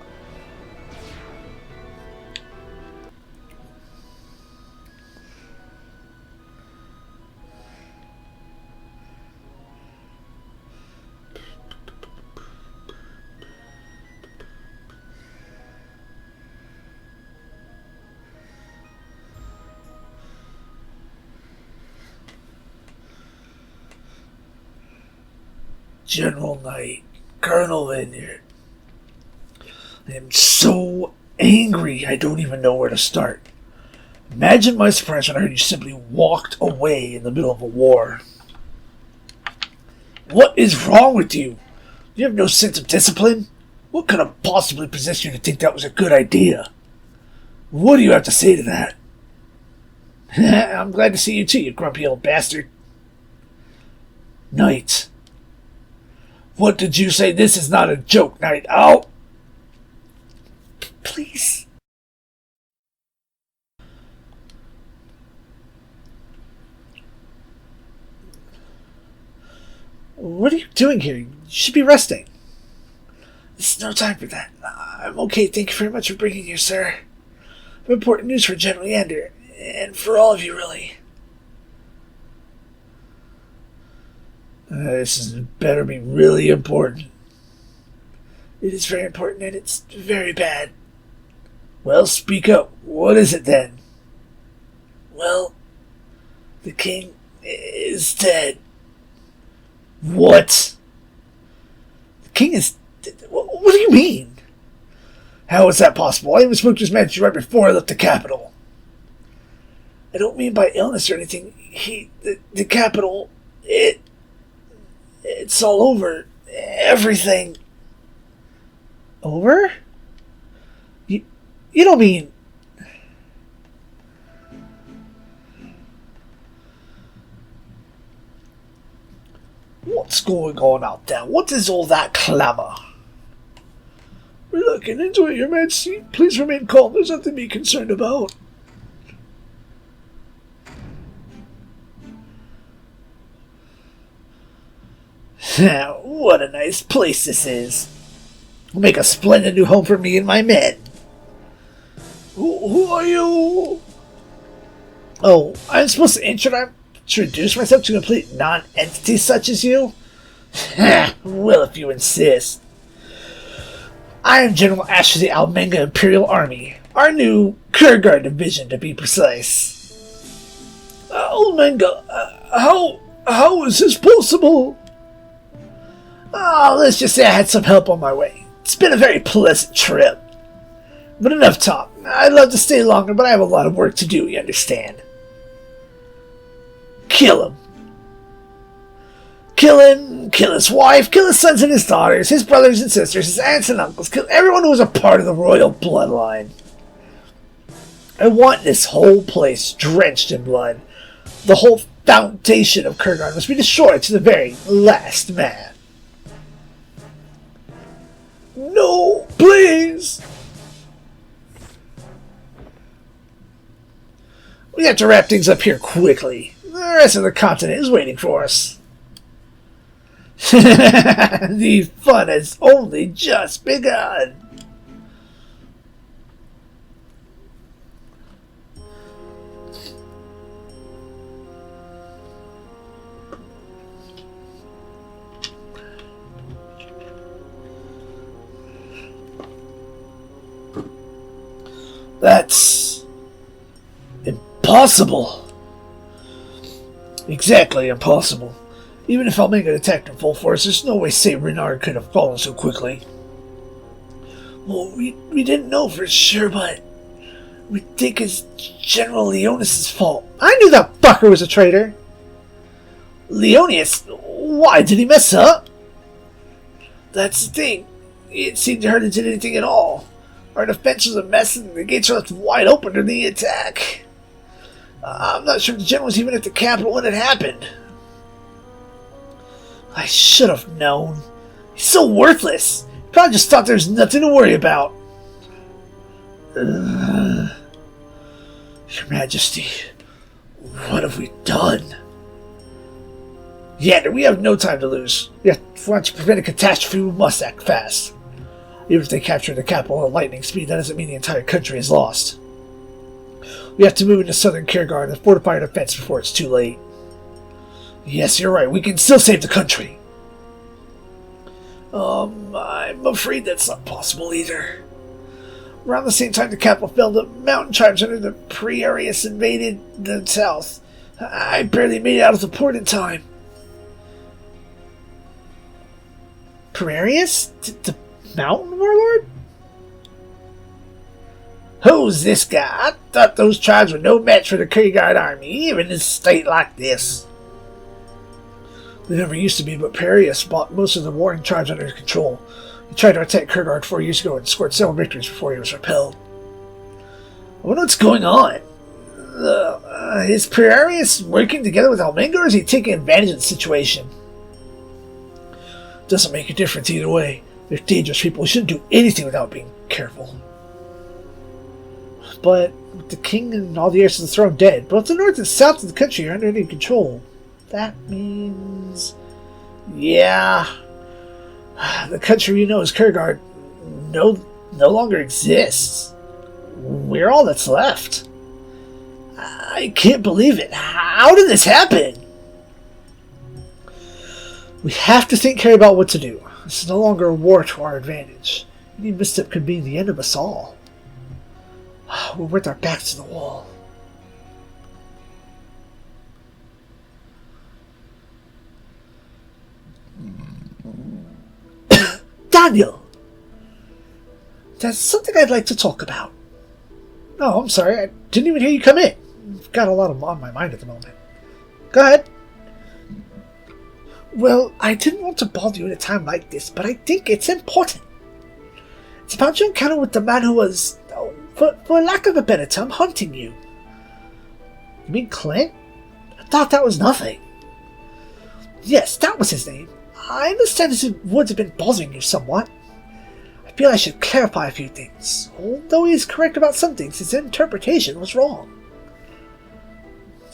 General Knight, Colonel Vineyard. I am so angry I don't even know where to start. Imagine my surprise when I heard you simply walked away in the middle of a war. What is wrong with you? You have no sense of discipline? What could have possibly possessed you to think that was a good idea? What do you have to say to that? I'm glad to see you too, you grumpy old bastard. Knight. What did you say? This is not a joke, Knight. Out! Please. What are you doing here? You should be resting. This is no time for that. I'm okay. Thank you very much for bringing here, sir. I have important news for General Yander, and for all of you, really. This better be really important. It is very important, and it's very bad. Well, speak up. What is it then? Well, the king is dead. What? The king is dead? What do you mean? How is that possible? I even spoke to his majesty right before I left the capital. I don't mean by illness or anything. The capital, it's all over. Everything. Over? You don't mean... What's going on out there? What is all that clamour? We're looking into it, Your Majesty. Please remain calm. There's nothing to be concerned about. What a nice place this is. We'll make a splendid new home for me and my men. Who are you? Oh, I'm supposed to introduce myself to a complete non-entity such as you? Well, if you insist. I am General Ash of the Almenga Imperial Army. Our new Kurgar division, to be precise. Almenga, how How is this possible? Oh, let's just say I had some help on my way. It's been a very pleasant trip. But enough talk. I'd love to stay longer, but I have a lot of work to do, you understand? Kill him. Kill him, kill his wife, kill his sons and his daughters, his brothers and sisters, his aunts and uncles, kill everyone who was a part of the royal bloodline. I want this whole place drenched in blood. The whole foundation of Kurgan must be destroyed to the very last man. No, please! We have to wrap things up here quickly. The rest of the continent is waiting for us. The fun has only just begun. That's impossible. Exactly impossible. Even if Omega attacked in full force, there's no way Saint Renard could have fallen so quickly. Well, we didn't know for sure, but we think it's General Leonis' fault. I knew that fucker was a traitor. Leonis? Why? Did he mess up? That's the thing. It seemed to hurt to did anything at all. Our defense was a mess and the gates were left wide open to the attack. I'm not sure if the general was even at the capital when it happened. I should have known. He's so worthless. He probably just thought there was nothing to worry about. Your Majesty, what have we done? Yeah, we have no time to lose. If we want to prevent a catastrophe, we must act fast. Even if they capture the capital at lightning speed, that doesn't mean the entire country is lost. We have to move into southern Kirgard and fortify our defense before it's too late. Yes, you're right. We can still save the country. I'm afraid that's not possible either. Around the same time the capital fell, the mountain tribes under the Pre-Arius invaded the south. I barely made it out of the port in time. Pre-Arius? The mountain warlord? Who's this guy? I thought those tribes were no match for the Kirgard army, even in a state like this. They never used to be, but Perius brought most of the warring tribes under his control. He tried to attack Kirgard 4 years ago and scored several victories before he was repelled. I wonder what's going on. Is Perius working together with Almenga, or is he taking advantage of the situation? Doesn't make a difference either way. They're dangerous people. We shouldn't do anything without being careful. But with the king and all the heirs to the throne dead, both the north and south of the country are under any control. That means... Yeah. The country we know as Kirgard no longer exists. We're all that's left. I can't believe it. How did this happen? We have to think carefully about what to do. This is no longer a war to our advantage. Any misstep could be the end of us all. We're with our backs to the wall. Daniel! There's something I'd like to talk about. Oh, I'm sorry. I didn't even hear you come in. I've got a lot on my mind at the moment. Go ahead. Well, I didn't want to bother you at a time like this, but I think it's important. It's about your encounter with the man who was, for lack of a better term, hunting you. You mean Clint? I thought that was nothing. Yes, that was his name. I understand his words have been bothering you somewhat. I feel I should clarify a few things. Although he is correct about some things, his interpretation was wrong.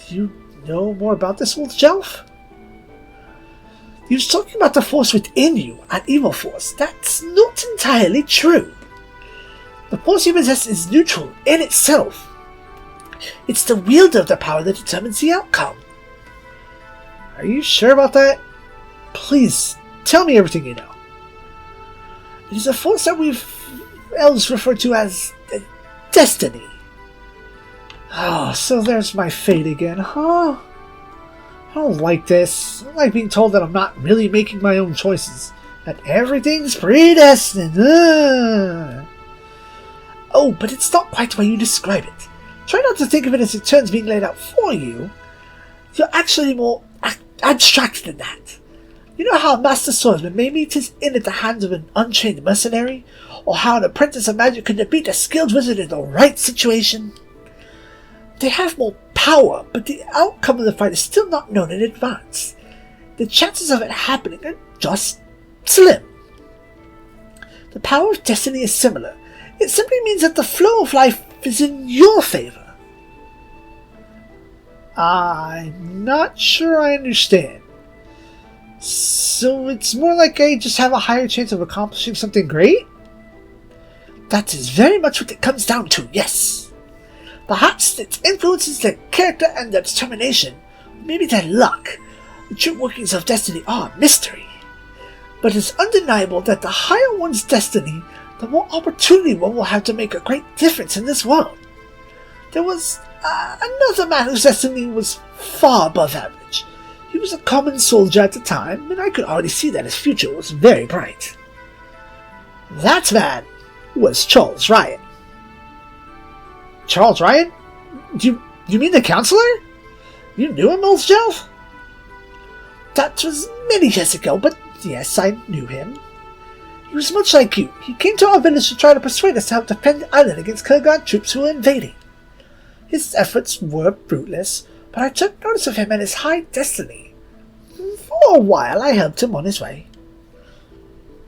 Do you know more about this, Wolf Jelf? He was talking about the force within you, an evil force. That's not entirely true. The force you possess is neutral in itself. It's the wielder of the power that determines the outcome. Are you sure about that? Please, tell me everything you know. It is a force that we've elves refer to as destiny. Oh, so there's my fate again, huh? I don't like this. I don't like being told that I'm not really making my own choices. That everything's predestined. Oh, but it's not quite the way you describe it. Try not to think of it as it turns being laid out for you. You're actually more abstract than that. You know how a master swordsman may meet his end at the hands of an untrained mercenary? Or how an apprentice of magic could defeat a skilled wizard in the right situation? They have more power, but the outcome of the fight is still not known in advance. The chances of it happening are just slim. The power of destiny is similar. It simply means that the flow of life is in your favor. I'm not sure I understand. So it's more like I just have a higher chance of accomplishing something great? That is very much what it comes down to, yes. Perhaps it influences their character and their determination, maybe their luck. The true workings of destiny are a mystery. But it's undeniable that the higher one's destiny, the more opportunity one will have to make a great difference in this world. There was another man whose destiny was far above average. He was a common soldier at the time, and I could already see that his future was very bright. That man was Charles Ryan. Charles Ryan? You mean the counselor? You knew him, Jelf? That was many years ago, but yes, I knew him. He was much like you. He came to our village to try to persuade us to help defend the island against Kurgan troops who were invading. His efforts were fruitless, but I took notice of him and his high destiny. For a while, I helped him on his way.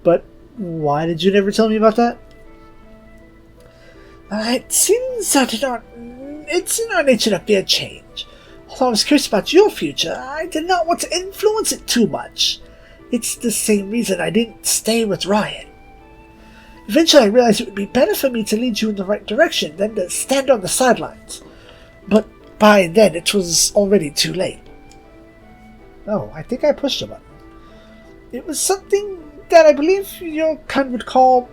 But why did you never tell me about that? It seems that it's in our nature to fear change. Although I was curious about your future, I did not want to influence it too much. It's the same reason I didn't stay with Ryan. Eventually I realized it would be better for me to lead you in the right direction than to stand on the sidelines. But by then it was already too late. Oh, I think I pushed a button. It was something that I believe your kind would call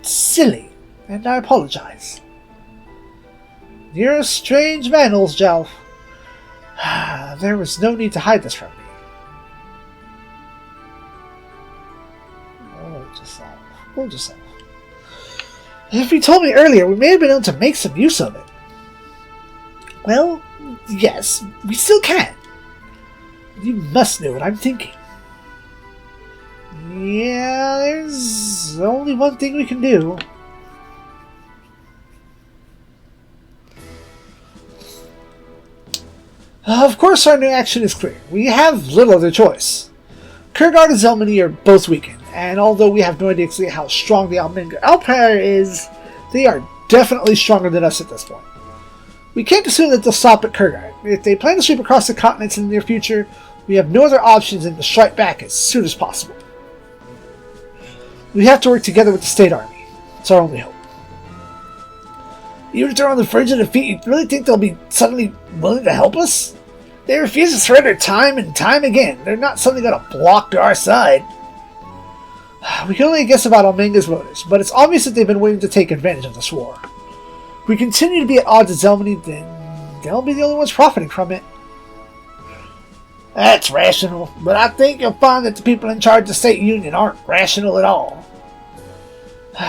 silly, and I apologize. You're a strange man, Jelf. There was no need to hide this from me. Hold yourself. If you told me earlier, we may have been able to make some use of it. Well, yes, we still can. You must know what I'm thinking. Yeah, there's only one thing we can do. Of course, our new action is clear. We have little other choice. Kurgard and Zelmany are both weakened, and although we have no idea exactly how strong the Almenga Empire is, they are definitely stronger than us at this point. We can't assume that they'll stop at Kurgard. If they plan to sweep across the continents in the near future, we have no other options than to strike back as soon as possible. We have to work together with the State Army. It's our only hope. Even if they're on the verge of defeat, you really think they'll be suddenly willing to help us? They refuse to surrender time and time again. They're not suddenly going to block to our side. We can only guess about Almenga's motives, but it's obvious that they've been waiting to take advantage of this war. If we continue to be at odds with Zelmany, then they'll be the only ones profiting from it. That's rational, but I think you'll find that the people in charge of the State Union aren't rational at all.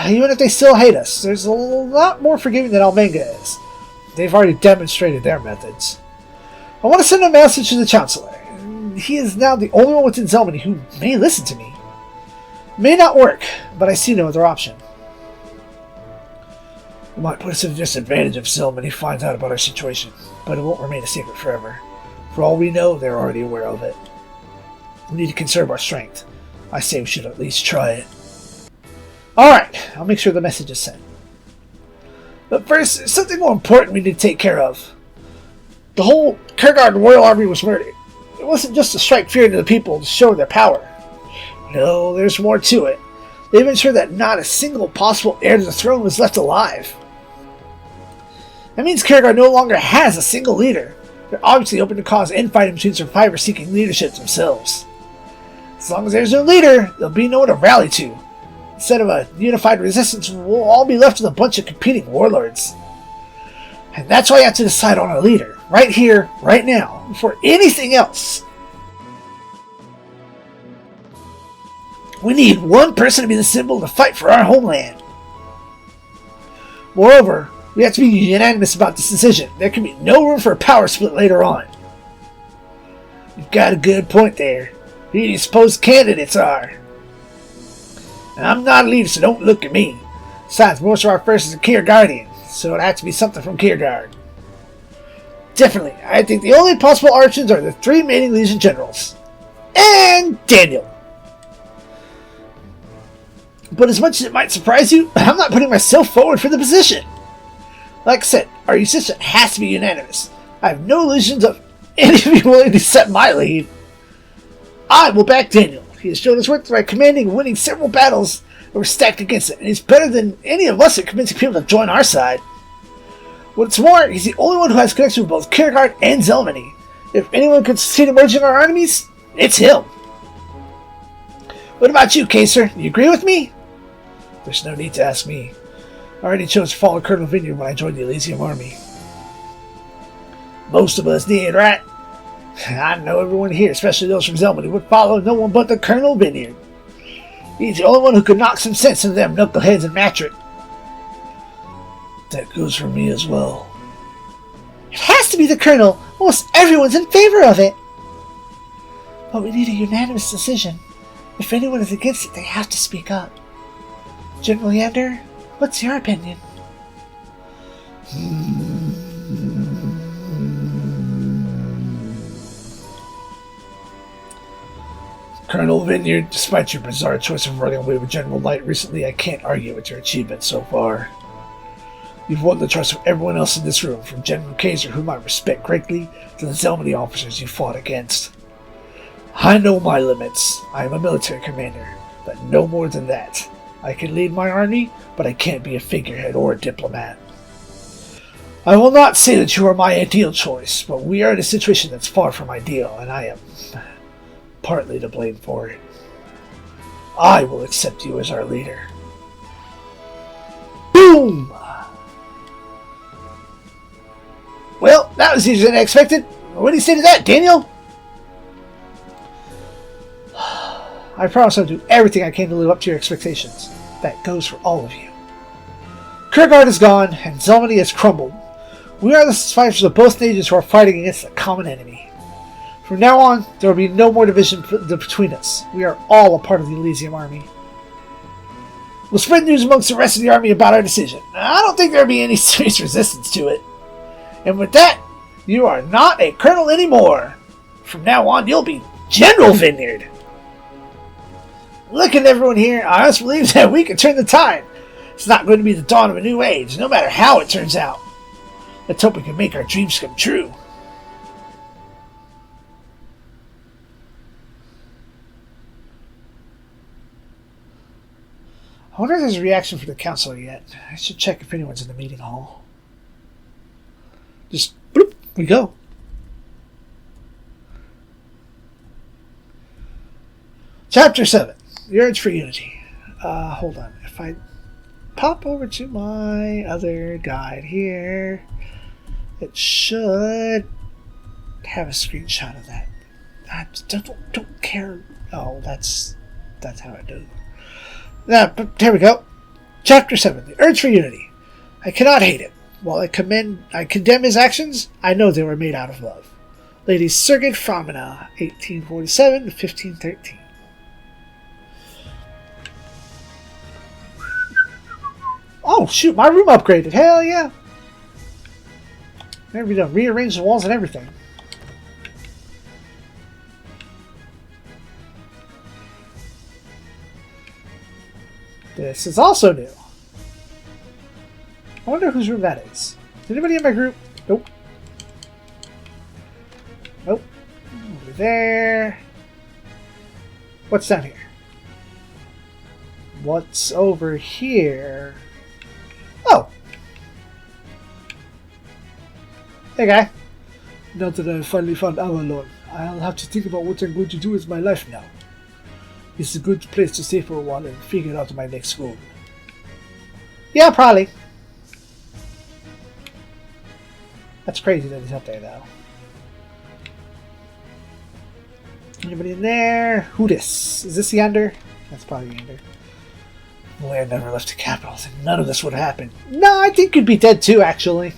Even if they still hate us, there's a lot more forgiving than Almenga is. They've already demonstrated their methods. I want to send a message to the Chancellor. He is now the only one within Zelmany who may listen to me. It may not work, but I see no other option. It might put us at a disadvantage if Zelmany finds out about our situation, but it won't remain a secret forever. For all we know, they're already aware of it. We need to conserve our strength. I say we should at least try it. Alright, I'll make sure the message is sent. But first, there's something more important we need to take care of. The whole Kurgard Royal Army was murdered. It wasn't just to strike fear into the people to show their power. No, there's more to it. They've ensured that not a single possible heir to the throne was left alive. That means Kurgard no longer has a single leader. They're obviously open to cause infighting between survivors seeking leadership themselves. As long as there's no leader, there'll be no one to rally to. Instead of a unified resistance, we'll all be left with a bunch of competing warlords. And that's why I have to decide on a leader. Right here, right now, before anything else. We need one person to be the symbol to fight for our homeland. Moreover, we have to be unanimous about this decision. There can be no room for a power split later on. You've got a good point there. Who do you suppose candidates are? And I'm not a leader, so don't look at me. Besides, most of our forces are Kier Guardian, so it'd have to be something from Kierguard. Definitely, I think the only possible options are the 3 remaining Legion Generals. And Daniel. But as much as it might surprise you, I'm not putting myself forward for the position. Like I said, our decision has to be unanimous. I have no illusions of any of you willing to accept my lead. I will back Daniel. He has shown his worth by commanding and winning several battles that were stacked against it, and he's better than any of us at convincing people to join our side. What's more, he's the only one who has connection with both Kierkegaard and Zelmany. If anyone could succeed in merging our enemies, it's him. What about you, Kaser? You agree with me? There's no need to ask me. I already chose to follow Colonel Vineyard when I joined the Elysium Army. Most of us did, right? I know everyone here, especially those from Zelmany, would follow no one but the Colonel Vineyard. He's the only one who could knock some sense into them knuckleheads in Matric. That goes for me as well. It has to be the Colonel. Almost everyone's in favor of it. But we need a unanimous decision. If anyone is against it, they have to speak up. General Yander, what's your opinion? Colonel Vineyard, despite your bizarre choice of running away with General Light recently, I can't argue with your achievement so far. You've won the trust of everyone else in this room, from General Kaiser, whom I respect greatly, to the Zelmany officers you fought against. I know my limits. I am a military commander, but no more than that. I can lead my army, but I can't be a figurehead or a diplomat. I will not say that you are my ideal choice, but we are in a situation that's far from ideal, and I am partly to blame for it. I will accept you as our leader. Boom! Well, that was easier than I expected. What do you say to that, Daniel? I promise I'll do everything I can to live up to your expectations. That goes for all of you. Kierkegaard is gone, and Zelmany has crumbled. We are the survivors of both nations who are fighting against a common enemy. From now on, there will be no more division between us. We are all a part of the Elysium Army. We'll spread news amongst the rest of the army about our decision. I don't think there will be any serious resistance to it. And with that, you are not a colonel anymore. From now on, you'll be General Vineyard. Look at everyone here. I honestly believe that we can turn the tide. It's not going to be the dawn of a new age, no matter how it turns out. Let's hope we can make our dreams come true. I wonder if there's a reaction from the counselor yet. I should check if anyone's in the meeting hall. Just bloop, we go. Chapter 7. The Urge for Unity. Hold on. If I pop over to my other guide here, it should have a screenshot of that. I don't care. Oh, that's how I do it. But there we go. Chapter 7. The Urge for Unity. I cannot hate him. While I condemn his actions, I know they were made out of love. Lady Sergid Framina, 1847 to 1513. Oh, shoot, my room upgraded. Hell yeah. There we go. Rearrange the walls and everything. This is also new. I wonder whose room that is. Is anybody in my group? Nope. Nope. Over there. What's down here? What's over here? Oh! Hey, guy. Now that I've finally found Avalon, I'll have to think about what I'm going to do with my life now. It's a good place to stay for a while and figure out my next goal. Yeah, probably. That's crazy that he's up there, though. Anybody in there? Who this? Is this Yander? That's probably Ander. Boy, I never left the capital, then none of this would happen. No, I think you'd be dead too, actually.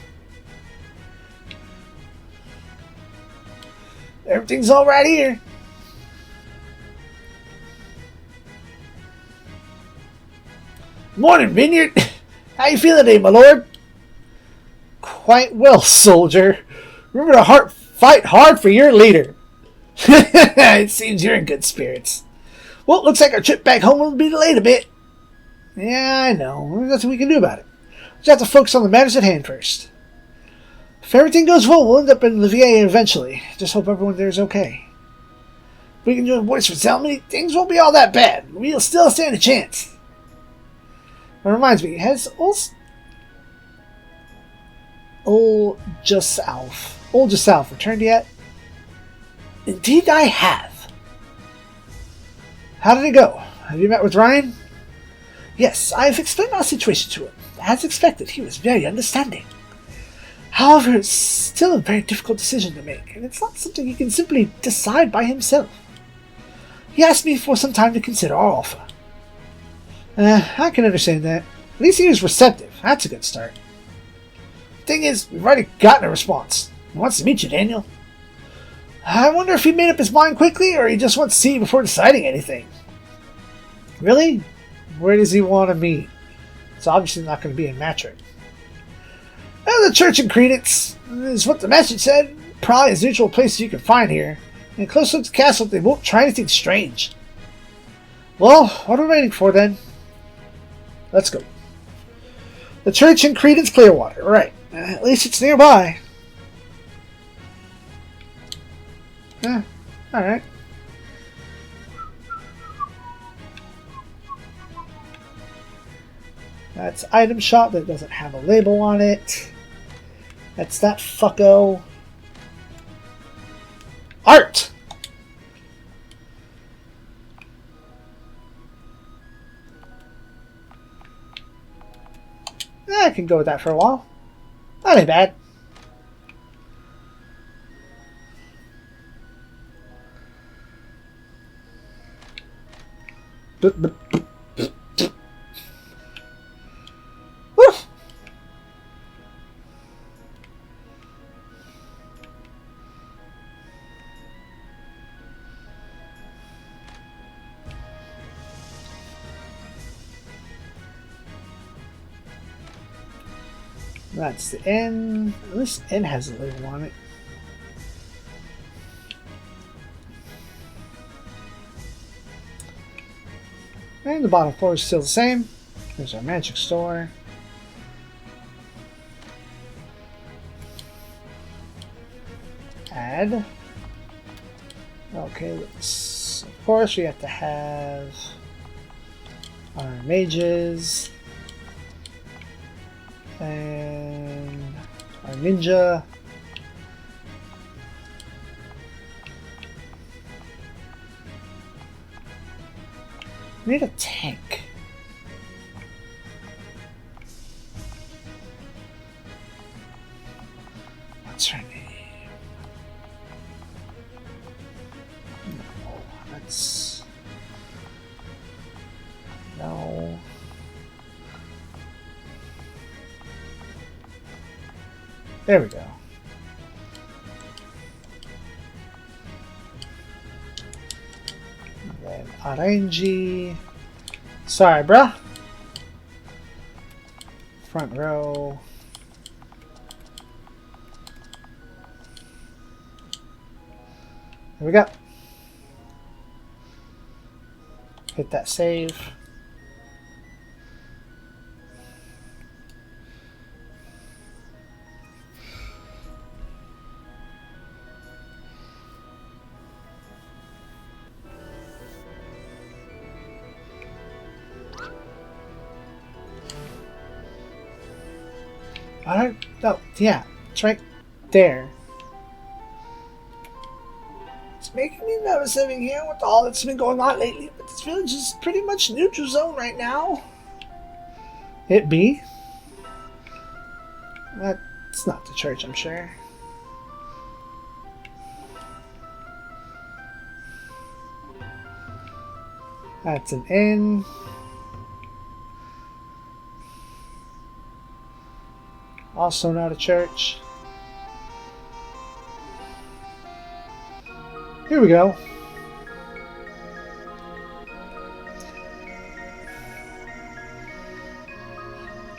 Everything's all right here. Morning, Vineyard. How you feeling today, my lord? Quite well, soldier. Remember to fight hard for your leader. It seems you're in good spirits. Well, it looks like our trip back home will be delayed a bit. Yeah, I know. There's nothing we can do about it. We just have to focus on the matters at hand first. If everything goes well, we'll end up in Livier eventually. Just hope everyone there is okay. If we can join voice for Zelmy, things won't be all that bad. We'll still stand a chance. That reminds me, has Old Jasalf returned yet? Indeed I have. How did it go? Have you met with Ryan? Yes, I've explained our situation to him. As expected, he was very understanding. However, it's still a very difficult decision to make, and it's not something he can simply decide by himself. He asked me for some time to consider our offer. I can understand that. At least he was receptive. That's a good start. Thing is, we've already gotten a response. He wants to meet you, Daniel. I wonder if he made up his mind quickly, or he just wants to see you before deciding anything. Really? Where does he want to meet? It's obviously not going to be in Matric. Well, the church in Credence is what the message said. Probably as neutral places you can find here. And close to the castle, they won't try anything strange. Well, what are we waiting for then? Let's go. The church in Credence Clearwater. Right. At least it's nearby. Alright. That's item shop that doesn't have a label on it. That's that fucko. Art! I can go with that for a while. That ain't bad. Woo! That's the N. At least N has a label on it. And the bottom floor is still the same. There's our magic store. Add. Okay, let's. Of course, we have to have our mages. And our ninja. We need a tank. What's her name? No, that's... No. There we go. And then RNG. Sorry, bruh. Front row. There we go. Hit that save. Oh, yeah, it's right there. It's making me nervous living here with all that's been going on lately, but this village is pretty much neutral zone right now. It be? That's not the church, I'm sure. That's an inn. Also not a church. Here we go.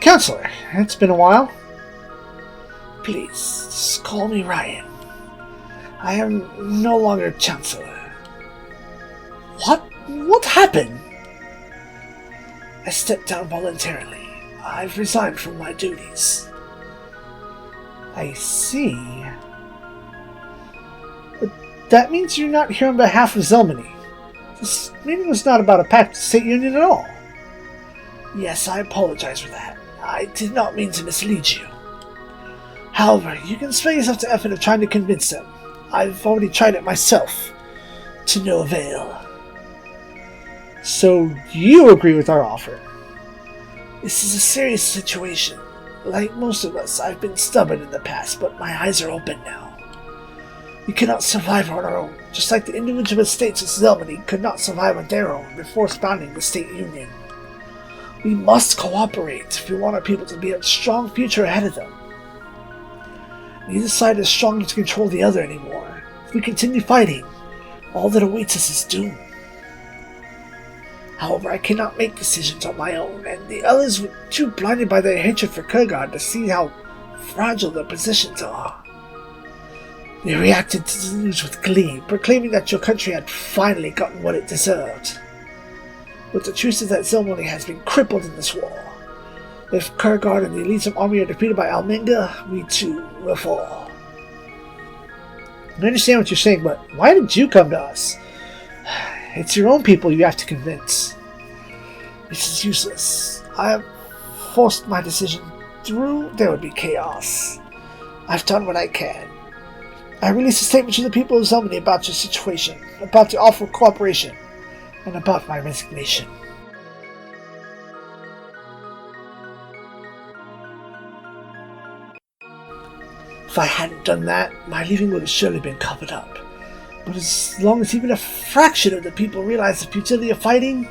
Counselor, it's been a while. Please, just call me Ryan. I am no longer Chancellor. What? What happened? I stepped down voluntarily. I've resigned from my duties. I see. But that means you're not here on behalf of Zelmany. This meeting was not about a pact with the State Union at all. Yes, I apologize for that. I did not mean to mislead you. However, you can spare yourself the effort of trying to convince them. I've already tried it myself, to no avail. So you agree with our offer? This is a serious situation. Like most of us, I've been stubborn in the past, but my eyes are open now. We cannot survive on our own, just like the individual states of Zelmany could not survive on their own before founding the State Union. We must cooperate if we want our people to be a strong future ahead of them. Neither side is strong enough to control the other anymore. If we continue fighting, all that awaits us is doom. However, I cannot make decisions on my own, and the others were too blinded by their hatred for Kurgard to see how fragile their positions are. They reacted to the news with glee, proclaiming that your country had finally gotten what it deserved. But the truth is that Zelmany has been crippled in this war. If Kurgard and the Elysium army are defeated by Almenga, we too will fall. I understand what you're saying, but why did you come to us? It's your own people you have to convince. This is useless. I have forced my decision through. There would be chaos. I've done what I can. I released a statement to the people of Zelmany about your situation, about the offer of cooperation, and about my resignation. If I hadn't done that, my leaving would have surely been covered up. But as long as even a fraction of the people realize the futility of fighting,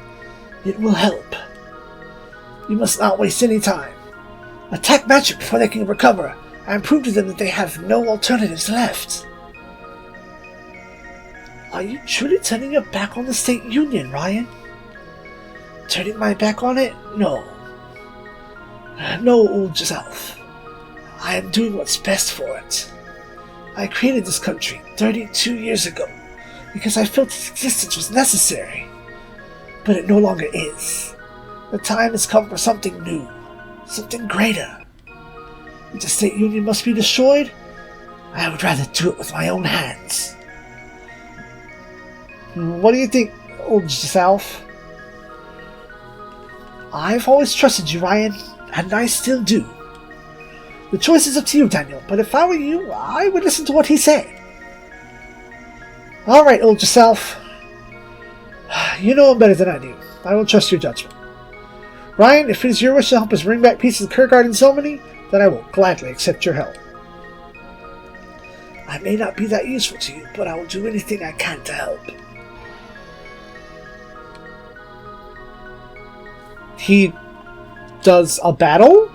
it will help. You must not waste any time. Attack magic before they can recover, and prove to them that they have no alternatives left. Are you truly turning your back on the State Union, Ryan? Turning my back on it? No. No, old Giselle. I am doing what's best for it. I created this country 32 years ago because I felt its existence was necessary. But it no longer is. The time has come for something new, something greater. If the State Union must be destroyed, I would rather do it with my own hands. What do you think, old Giselle? I've always trusted you, Ryan, and I still do. The choice is up to you, Daniel, but if I were you, I would listen to what he said. Alright, old Giselle. You know him better than I do. I will trust your judgment. Ryan, if it is your wish to help us bring back pieces of Kurgard and Zelmany, then I will gladly accept your help. I may not be that useful to you, but I will do anything I can to help. He does a battle?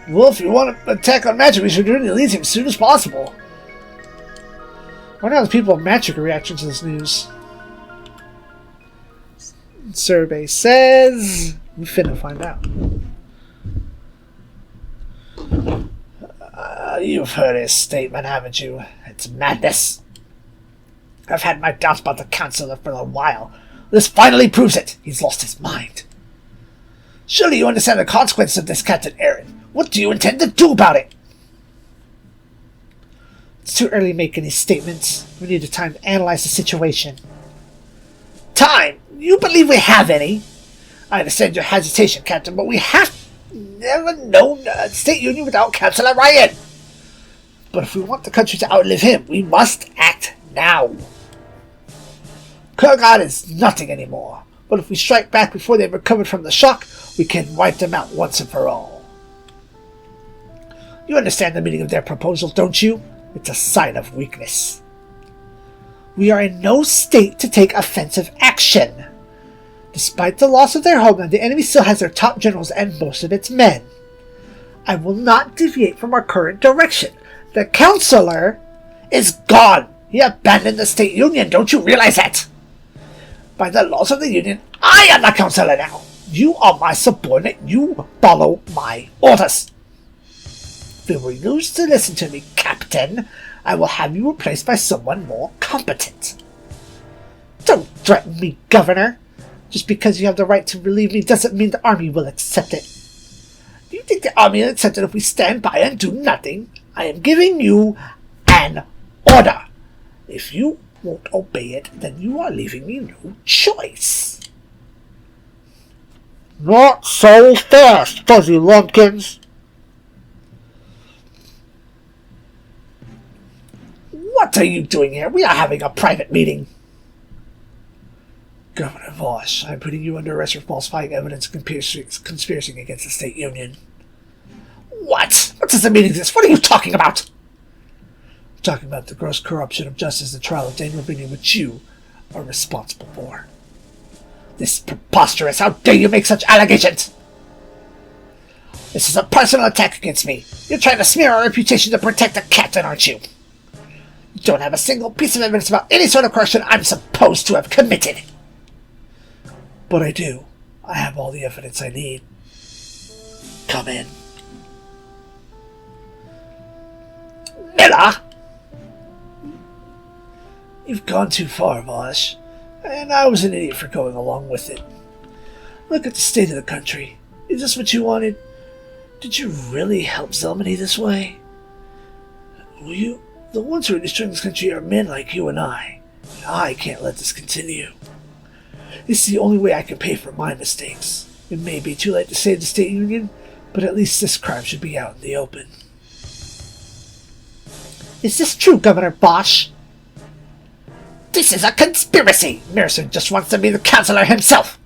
Well, if you want to attack on magic, we should do it in Elysium as soon as possible. I wonder how the people of Magic reaction to this news. Survey says... We finna find out. You've heard his statement, haven't you? It's madness. I've had my doubts about the Counselor for a while. This finally proves it. He's lost his mind. Surely you understand the consequences of this, Captain Aaron. What do you intend to do about it? It's too early to make any statements. We need time to analyze the situation. Time? You believe we have any? I understand your hesitation, Captain, but we have never known a State Union without Counselor Ryan. But if we want the country to outlive him, we must act now. Kurgard is nothing anymore, but if we strike back before they've recovered from the shock, we can wipe them out once and for all. You understand the meaning of their proposal, don't you? It's a sign of weakness. We are in no state to take offensive action. Despite the loss of their homeland, the enemy still has their top generals and most of its men. I will not deviate from our current direction. The Counselor is gone. He abandoned the State Union. Don't you realize that? By the laws of the Union, I am the Counselor now. You are my subordinate. You follow my orders. If you refuse to listen to me, Captain, I will have you replaced by someone more competent. Don't threaten me, Governor. Just because you have the right to relieve me doesn't mean the army will accept it. Do you think the army will accept it if we stand by and do nothing? I am giving you an order. If you won't obey it, then you are leaving me no choice. Not so fast, fuzzy lumpkins. What are you doing here? We are having a private meeting. Governor Voss, I'm putting you under arrest for falsifying evidence and conspiracy against the State Union. What? What does the meeting exist? What are you talking about? I'm talking about the gross corruption of justice and trial of Daniel Vinny, which you are responsible for. This is preposterous. How dare you make such allegations? This is a personal attack against me. You're trying to smear our reputation to protect the captain, aren't you? You don't have a single piece of evidence about any sort of corruption I'm supposed to have committed. But I do. I have all the evidence I need. Come in. Miller! You've gone too far, Vosh. And I was an idiot for going along with it. Look at the state of the country. Is this what you wanted? Did you really help Zelmany this way? The ones who are destroying this country are men like you and I. I can't let this continue. This is the only way I can pay for my mistakes. It may be too late to save the State Union, but at least this crime should be out in the open. Is this true, Governor Bosch? This is a conspiracy! Mercer just wants to be the Counselor himself!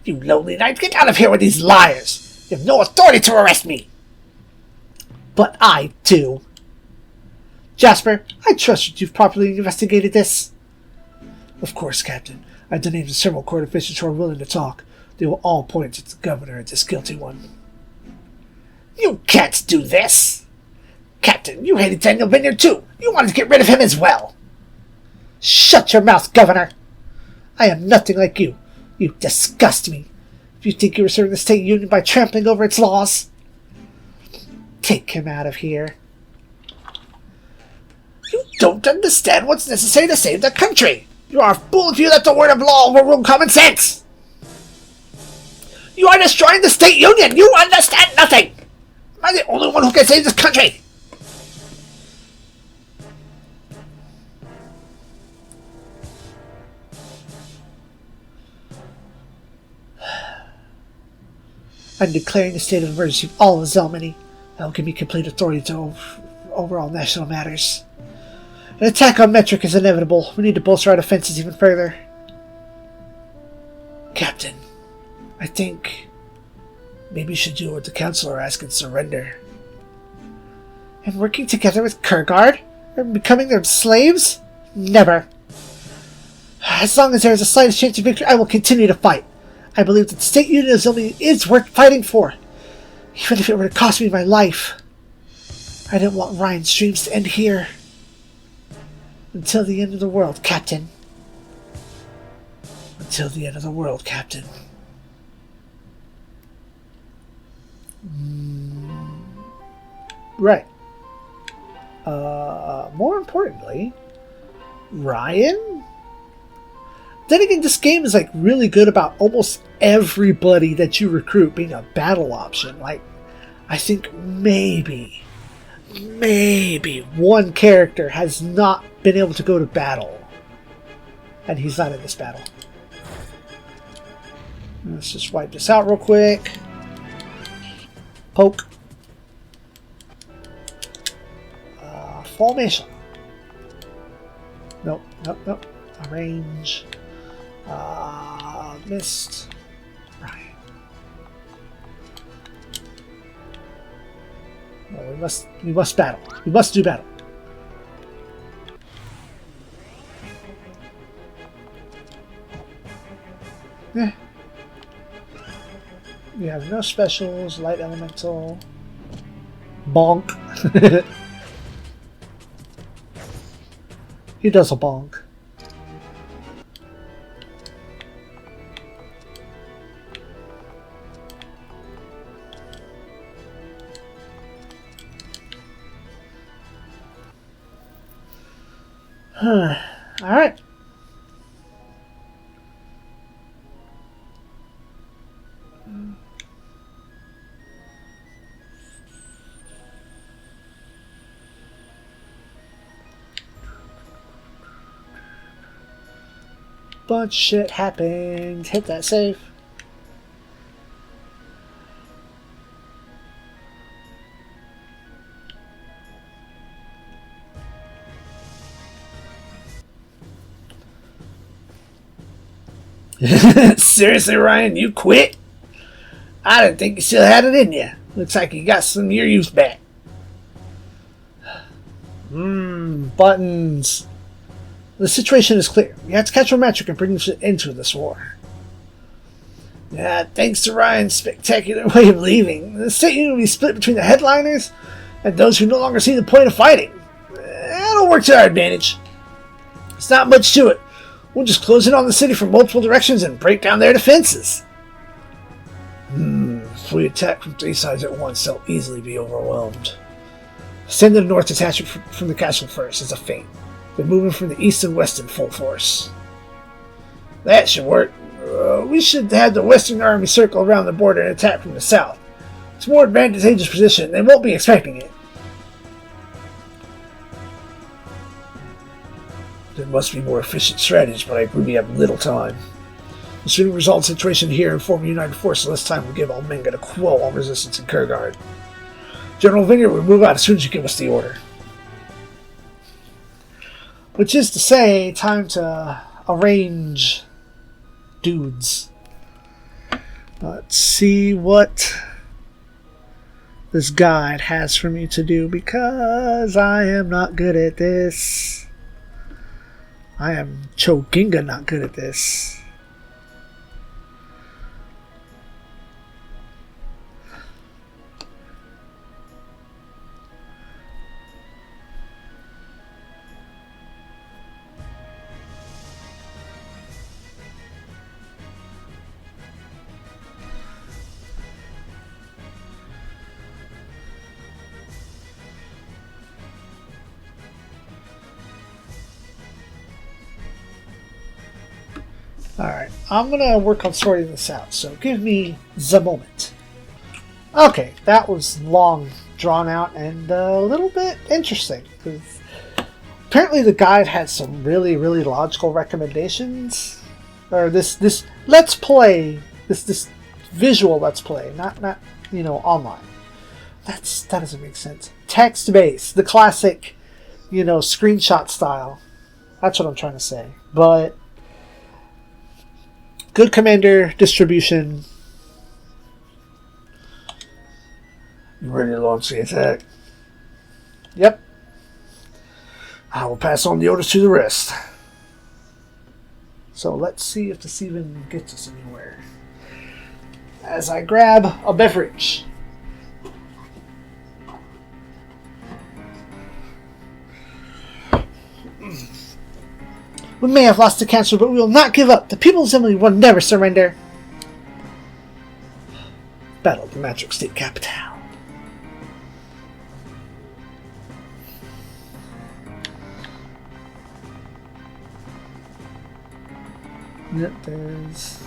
You lonely knight, get out of here with these liars! You have no authority to arrest me! But I do. Jasper, I trust that you've properly investigated this. Of course, Captain. I have the names of several court officials who are willing to talk. They will all point to the governor as this guilty one. You can't do this! Captain, you hated Daniel Vineyard too! You wanted to get rid of him as well! Shut your mouth, Governor! I am nothing like you. You disgust me. If you think you were serving the State Union by trampling over its laws, take him out of here. You don't understand what's necessary to save the country! You are a fool if you let the word of law overrule common sense! You are destroying the State Union! You understand nothing! Am I the only one who can save this country? I'm declaring a state of emergency of all of Zelmany. That will give me complete authority over all national matters. An attack on Metric is inevitable. We need to bolster our defenses even further. Captain, I think maybe you should do what the Counselor asked and surrender. And working together with Kurgard? And becoming their slaves? Never. As long as there is the slightest chance of victory, I will continue to fight. I believe that the State Union of Zelmany is worth fighting for, even if it were to cost me my life. I didn't want Ryan's dreams to end here. Until the end of the world, Captain. Until the end of the world, Captain. Right. More importantly, Ryan? Then again, this game is like really good about almost everybody that you recruit being a battle option. Like, I think maybe one character has not been able to go to battle. And he's not in this battle. Let's just wipe this out real quick. Poke. Formation. Nope. Arrange. Missed. Right. Well, we must battle. We must do battle. have no specials. Light elemental. Bonk. He does a bonk. Alright. Bunch of shit happened. Hit that save. Seriously, Ryan, you quit? I didn't think you still had it in you. Looks like you got some of your youth back. Buttons. The situation is clear. We have to catch Romantic and bring this into this war. Yeah, thanks to Ryan's spectacular way of leaving, the state union will be split between the headliners and those who no longer see the point of fighting. It'll work to our advantage. It's not much to it. We'll just close in on the city from multiple directions and break down their defenses. If we attack from 3 sides at once, they'll easily be overwhelmed. Send the north detachment from the castle first as a feint. They're moving from the east and west in full force. That should work. We should have the Western Army circle around the border and attack from the south. It's a more advantageous position. They won't be expecting it. There must be more efficient strategies, but I agree we have little time. The sooner we resolve the situation here and form a united force, the less time we'll give Almenga to quell all resistance in Kurgard. General Vineyard will move out as soon as you give us the order. Which is to say, time to arrange dudes. Let's see what this guide has for me to do, because I am not good at this. I am Choginga not good at this. Alright, I'm gonna work on sorting this out, so give me the moment. Okay, that was long, drawn out, and a little bit interesting, because apparently the guide had some really, really logical recommendations. Or this let's play, this visual let's play, not online. That doesn't make sense. Text-based, the classic, screenshot style. That's what I'm trying to say. But good commander distribution. You ready to launch the attack? Yep. I will pass on the orders to the rest. So let's see if this even gets us anywhere. As I grab a beverage. We may have lost the cancer, but we will not give up. The People's Assembly will never surrender. Battle of the Magic State Capital. Yep, there's...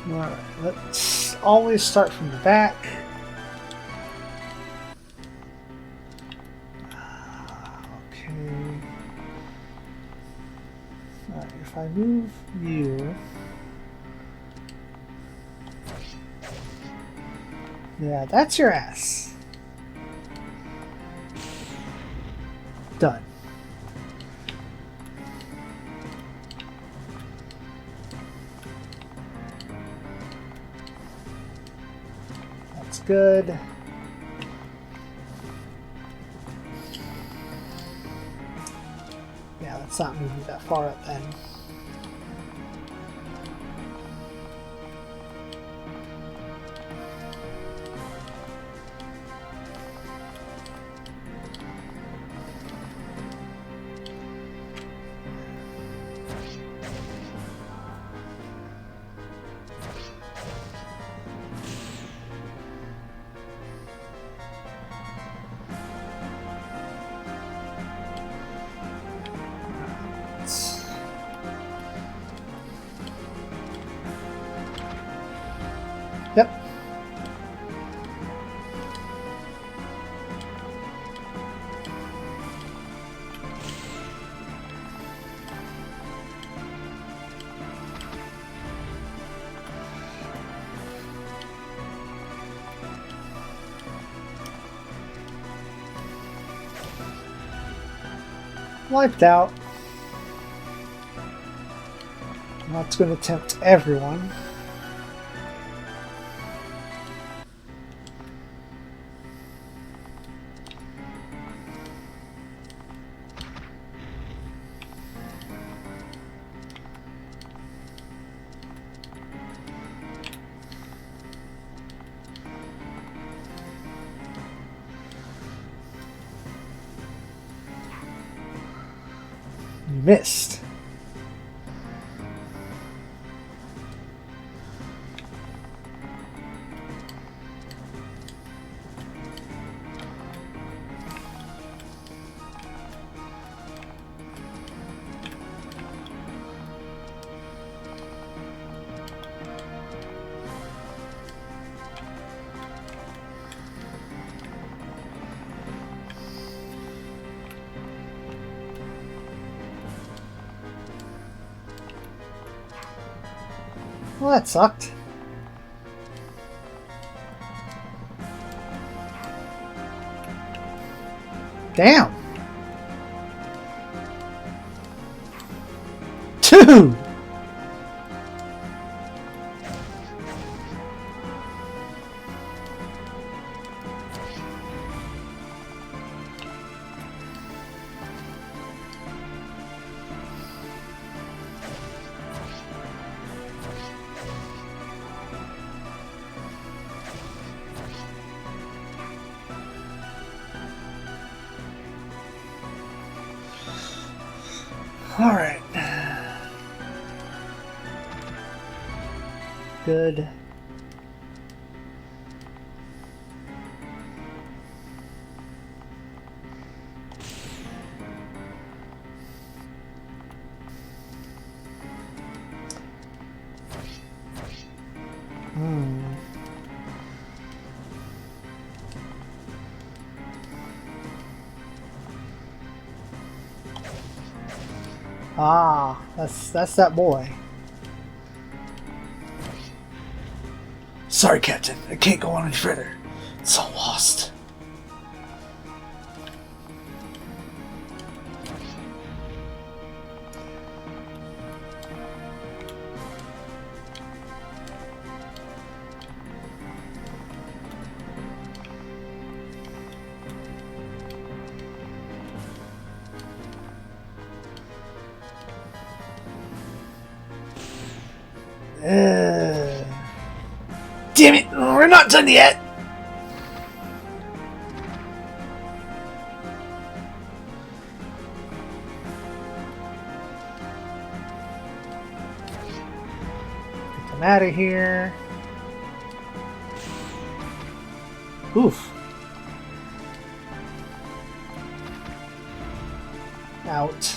Alright, let's always start from the back. Okay. Alright, if I move you... Yeah, that's your ass. Done. That's good. Yeah, let's not move you that far up then. Yep. Wiped out. That's going to tempt everyone. You missed. Well, that sucked. Damn. Dude. All right. Good. Ah, that's that boy. Sorry, Captain. I can't go on any further. It's all lost. Damn it! We're not done yet! Get them out of here. Oof. Out.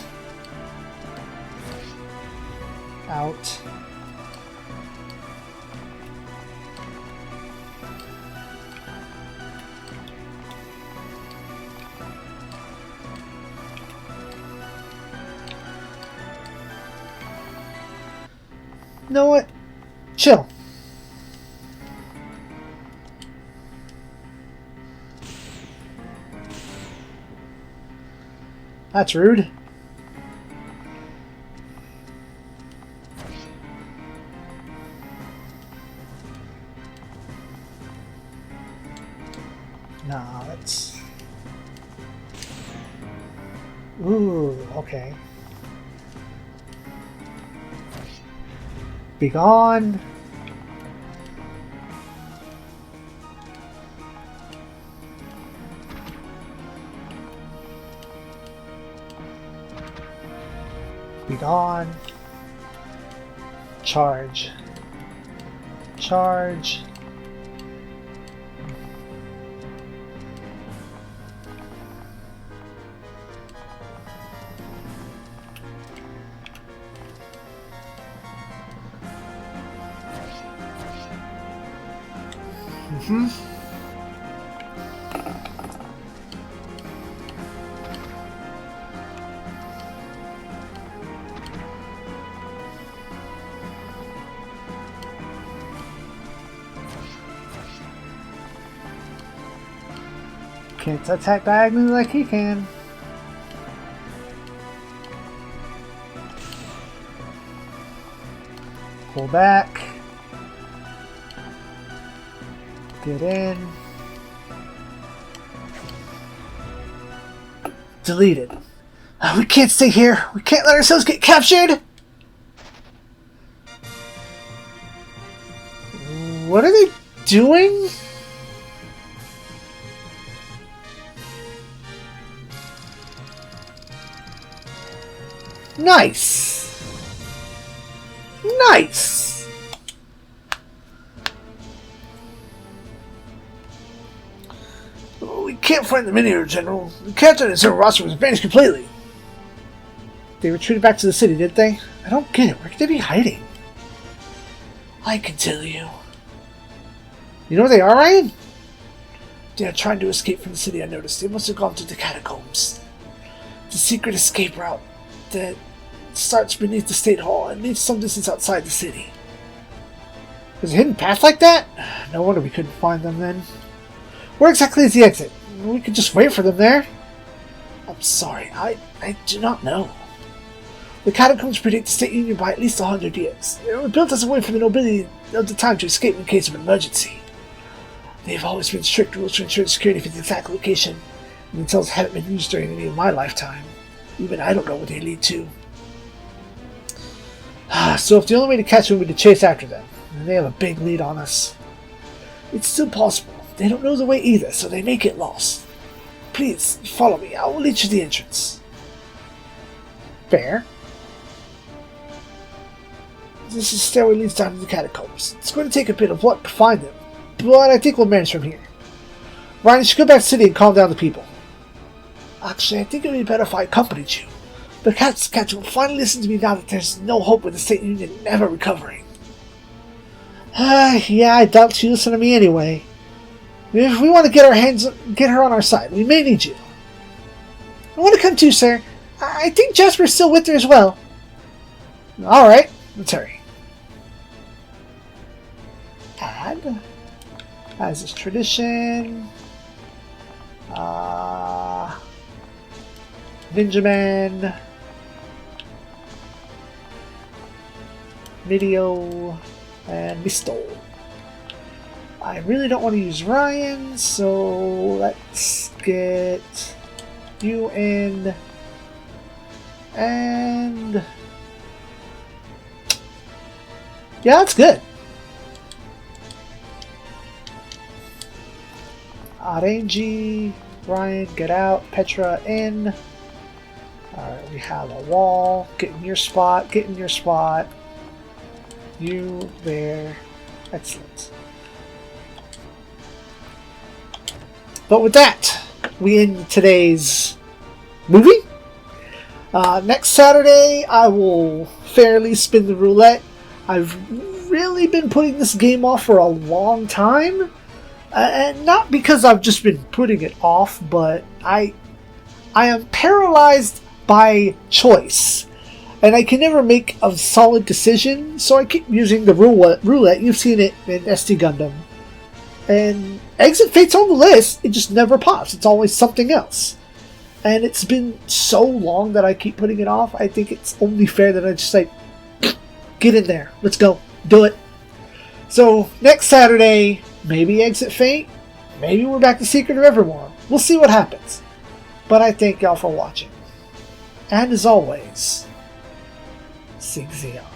know what? Chill. That's rude. Nah, that's... Ooh, okay. Be gone. Be gone. Charge. Charge. Can't attack diagonally like he can. Pull back. Get in. Deleted. We can't stay here. We can't let ourselves get captured. What are they doing? Nice. Nice. We can't find them in here, General. The captain and Sir roster was vanished completely. They retreated back to the city, didn't they? I don't get it. Where could they be hiding? I can tell you. You know where they are, Ryan? They are trying to escape from the city, I noticed. They must have gone through the catacombs. The secret escape route that starts beneath the State Hall and leads some distance outside the city. There's a hidden path like that? No wonder we couldn't find them then. Where exactly is the exit? We could just wait for them there. I'm sorry, I do not know. The catacombs predate the State Union by at least 100 years. They were built as a way for the nobility of the time to escape in case of an emergency. They have always been strict rules to ensure security for the exact location, and the details haven't been used during any of my lifetime. Even I don't know what they lead to. So if the only way to catch them would be to chase after them, and they have a big lead on us. It's still possible. They don't know the way either, so they may get lost. Please, follow me. I will lead you to the entrance. Fair. This is stairway leads down to the catacombs. It's going to take a bit of luck to find them, but I think we'll manage from here. Ryan, you should go back to the city and calm down the people. Actually, I think it would be better if I accompanied you. The captain will finally listen to me now that there's no hope with the State Union ever recovering. Yeah, I doubt you listen to me anyway. If we want to get her on our side, we may need you. I want to come too, sir. I think Jasper's still with her as well. Alright, let's hurry. Add. As is tradition. Ninja Man. Video. And Misto. I really don't want to use Ryan, so let's get you in. And yeah, that's good. RNG, Ryan, get out. Petra in. Alright, we have a wall. Get in your spot. Get in your spot. You there. Excellent. But with that, we end today's movie. Next Saturday, I will fairly spin the roulette. I've really been putting this game off for a long time. And not because I've just been putting it off, but I am paralyzed by choice. And I can never make a solid decision, so I keep using the roulette. You've seen it in SD Gundam. And Exit Fate's on the list, it just never pops. It's always something else. And it's been so long that I keep putting it off, I think it's only fair that I just say, get in there, let's go, do it. So, next Saturday, maybe Exit Fate, maybe we're back to Secret of Evermore. We'll see what happens. But I thank y'all for watching. And as always, SIEG ZEON.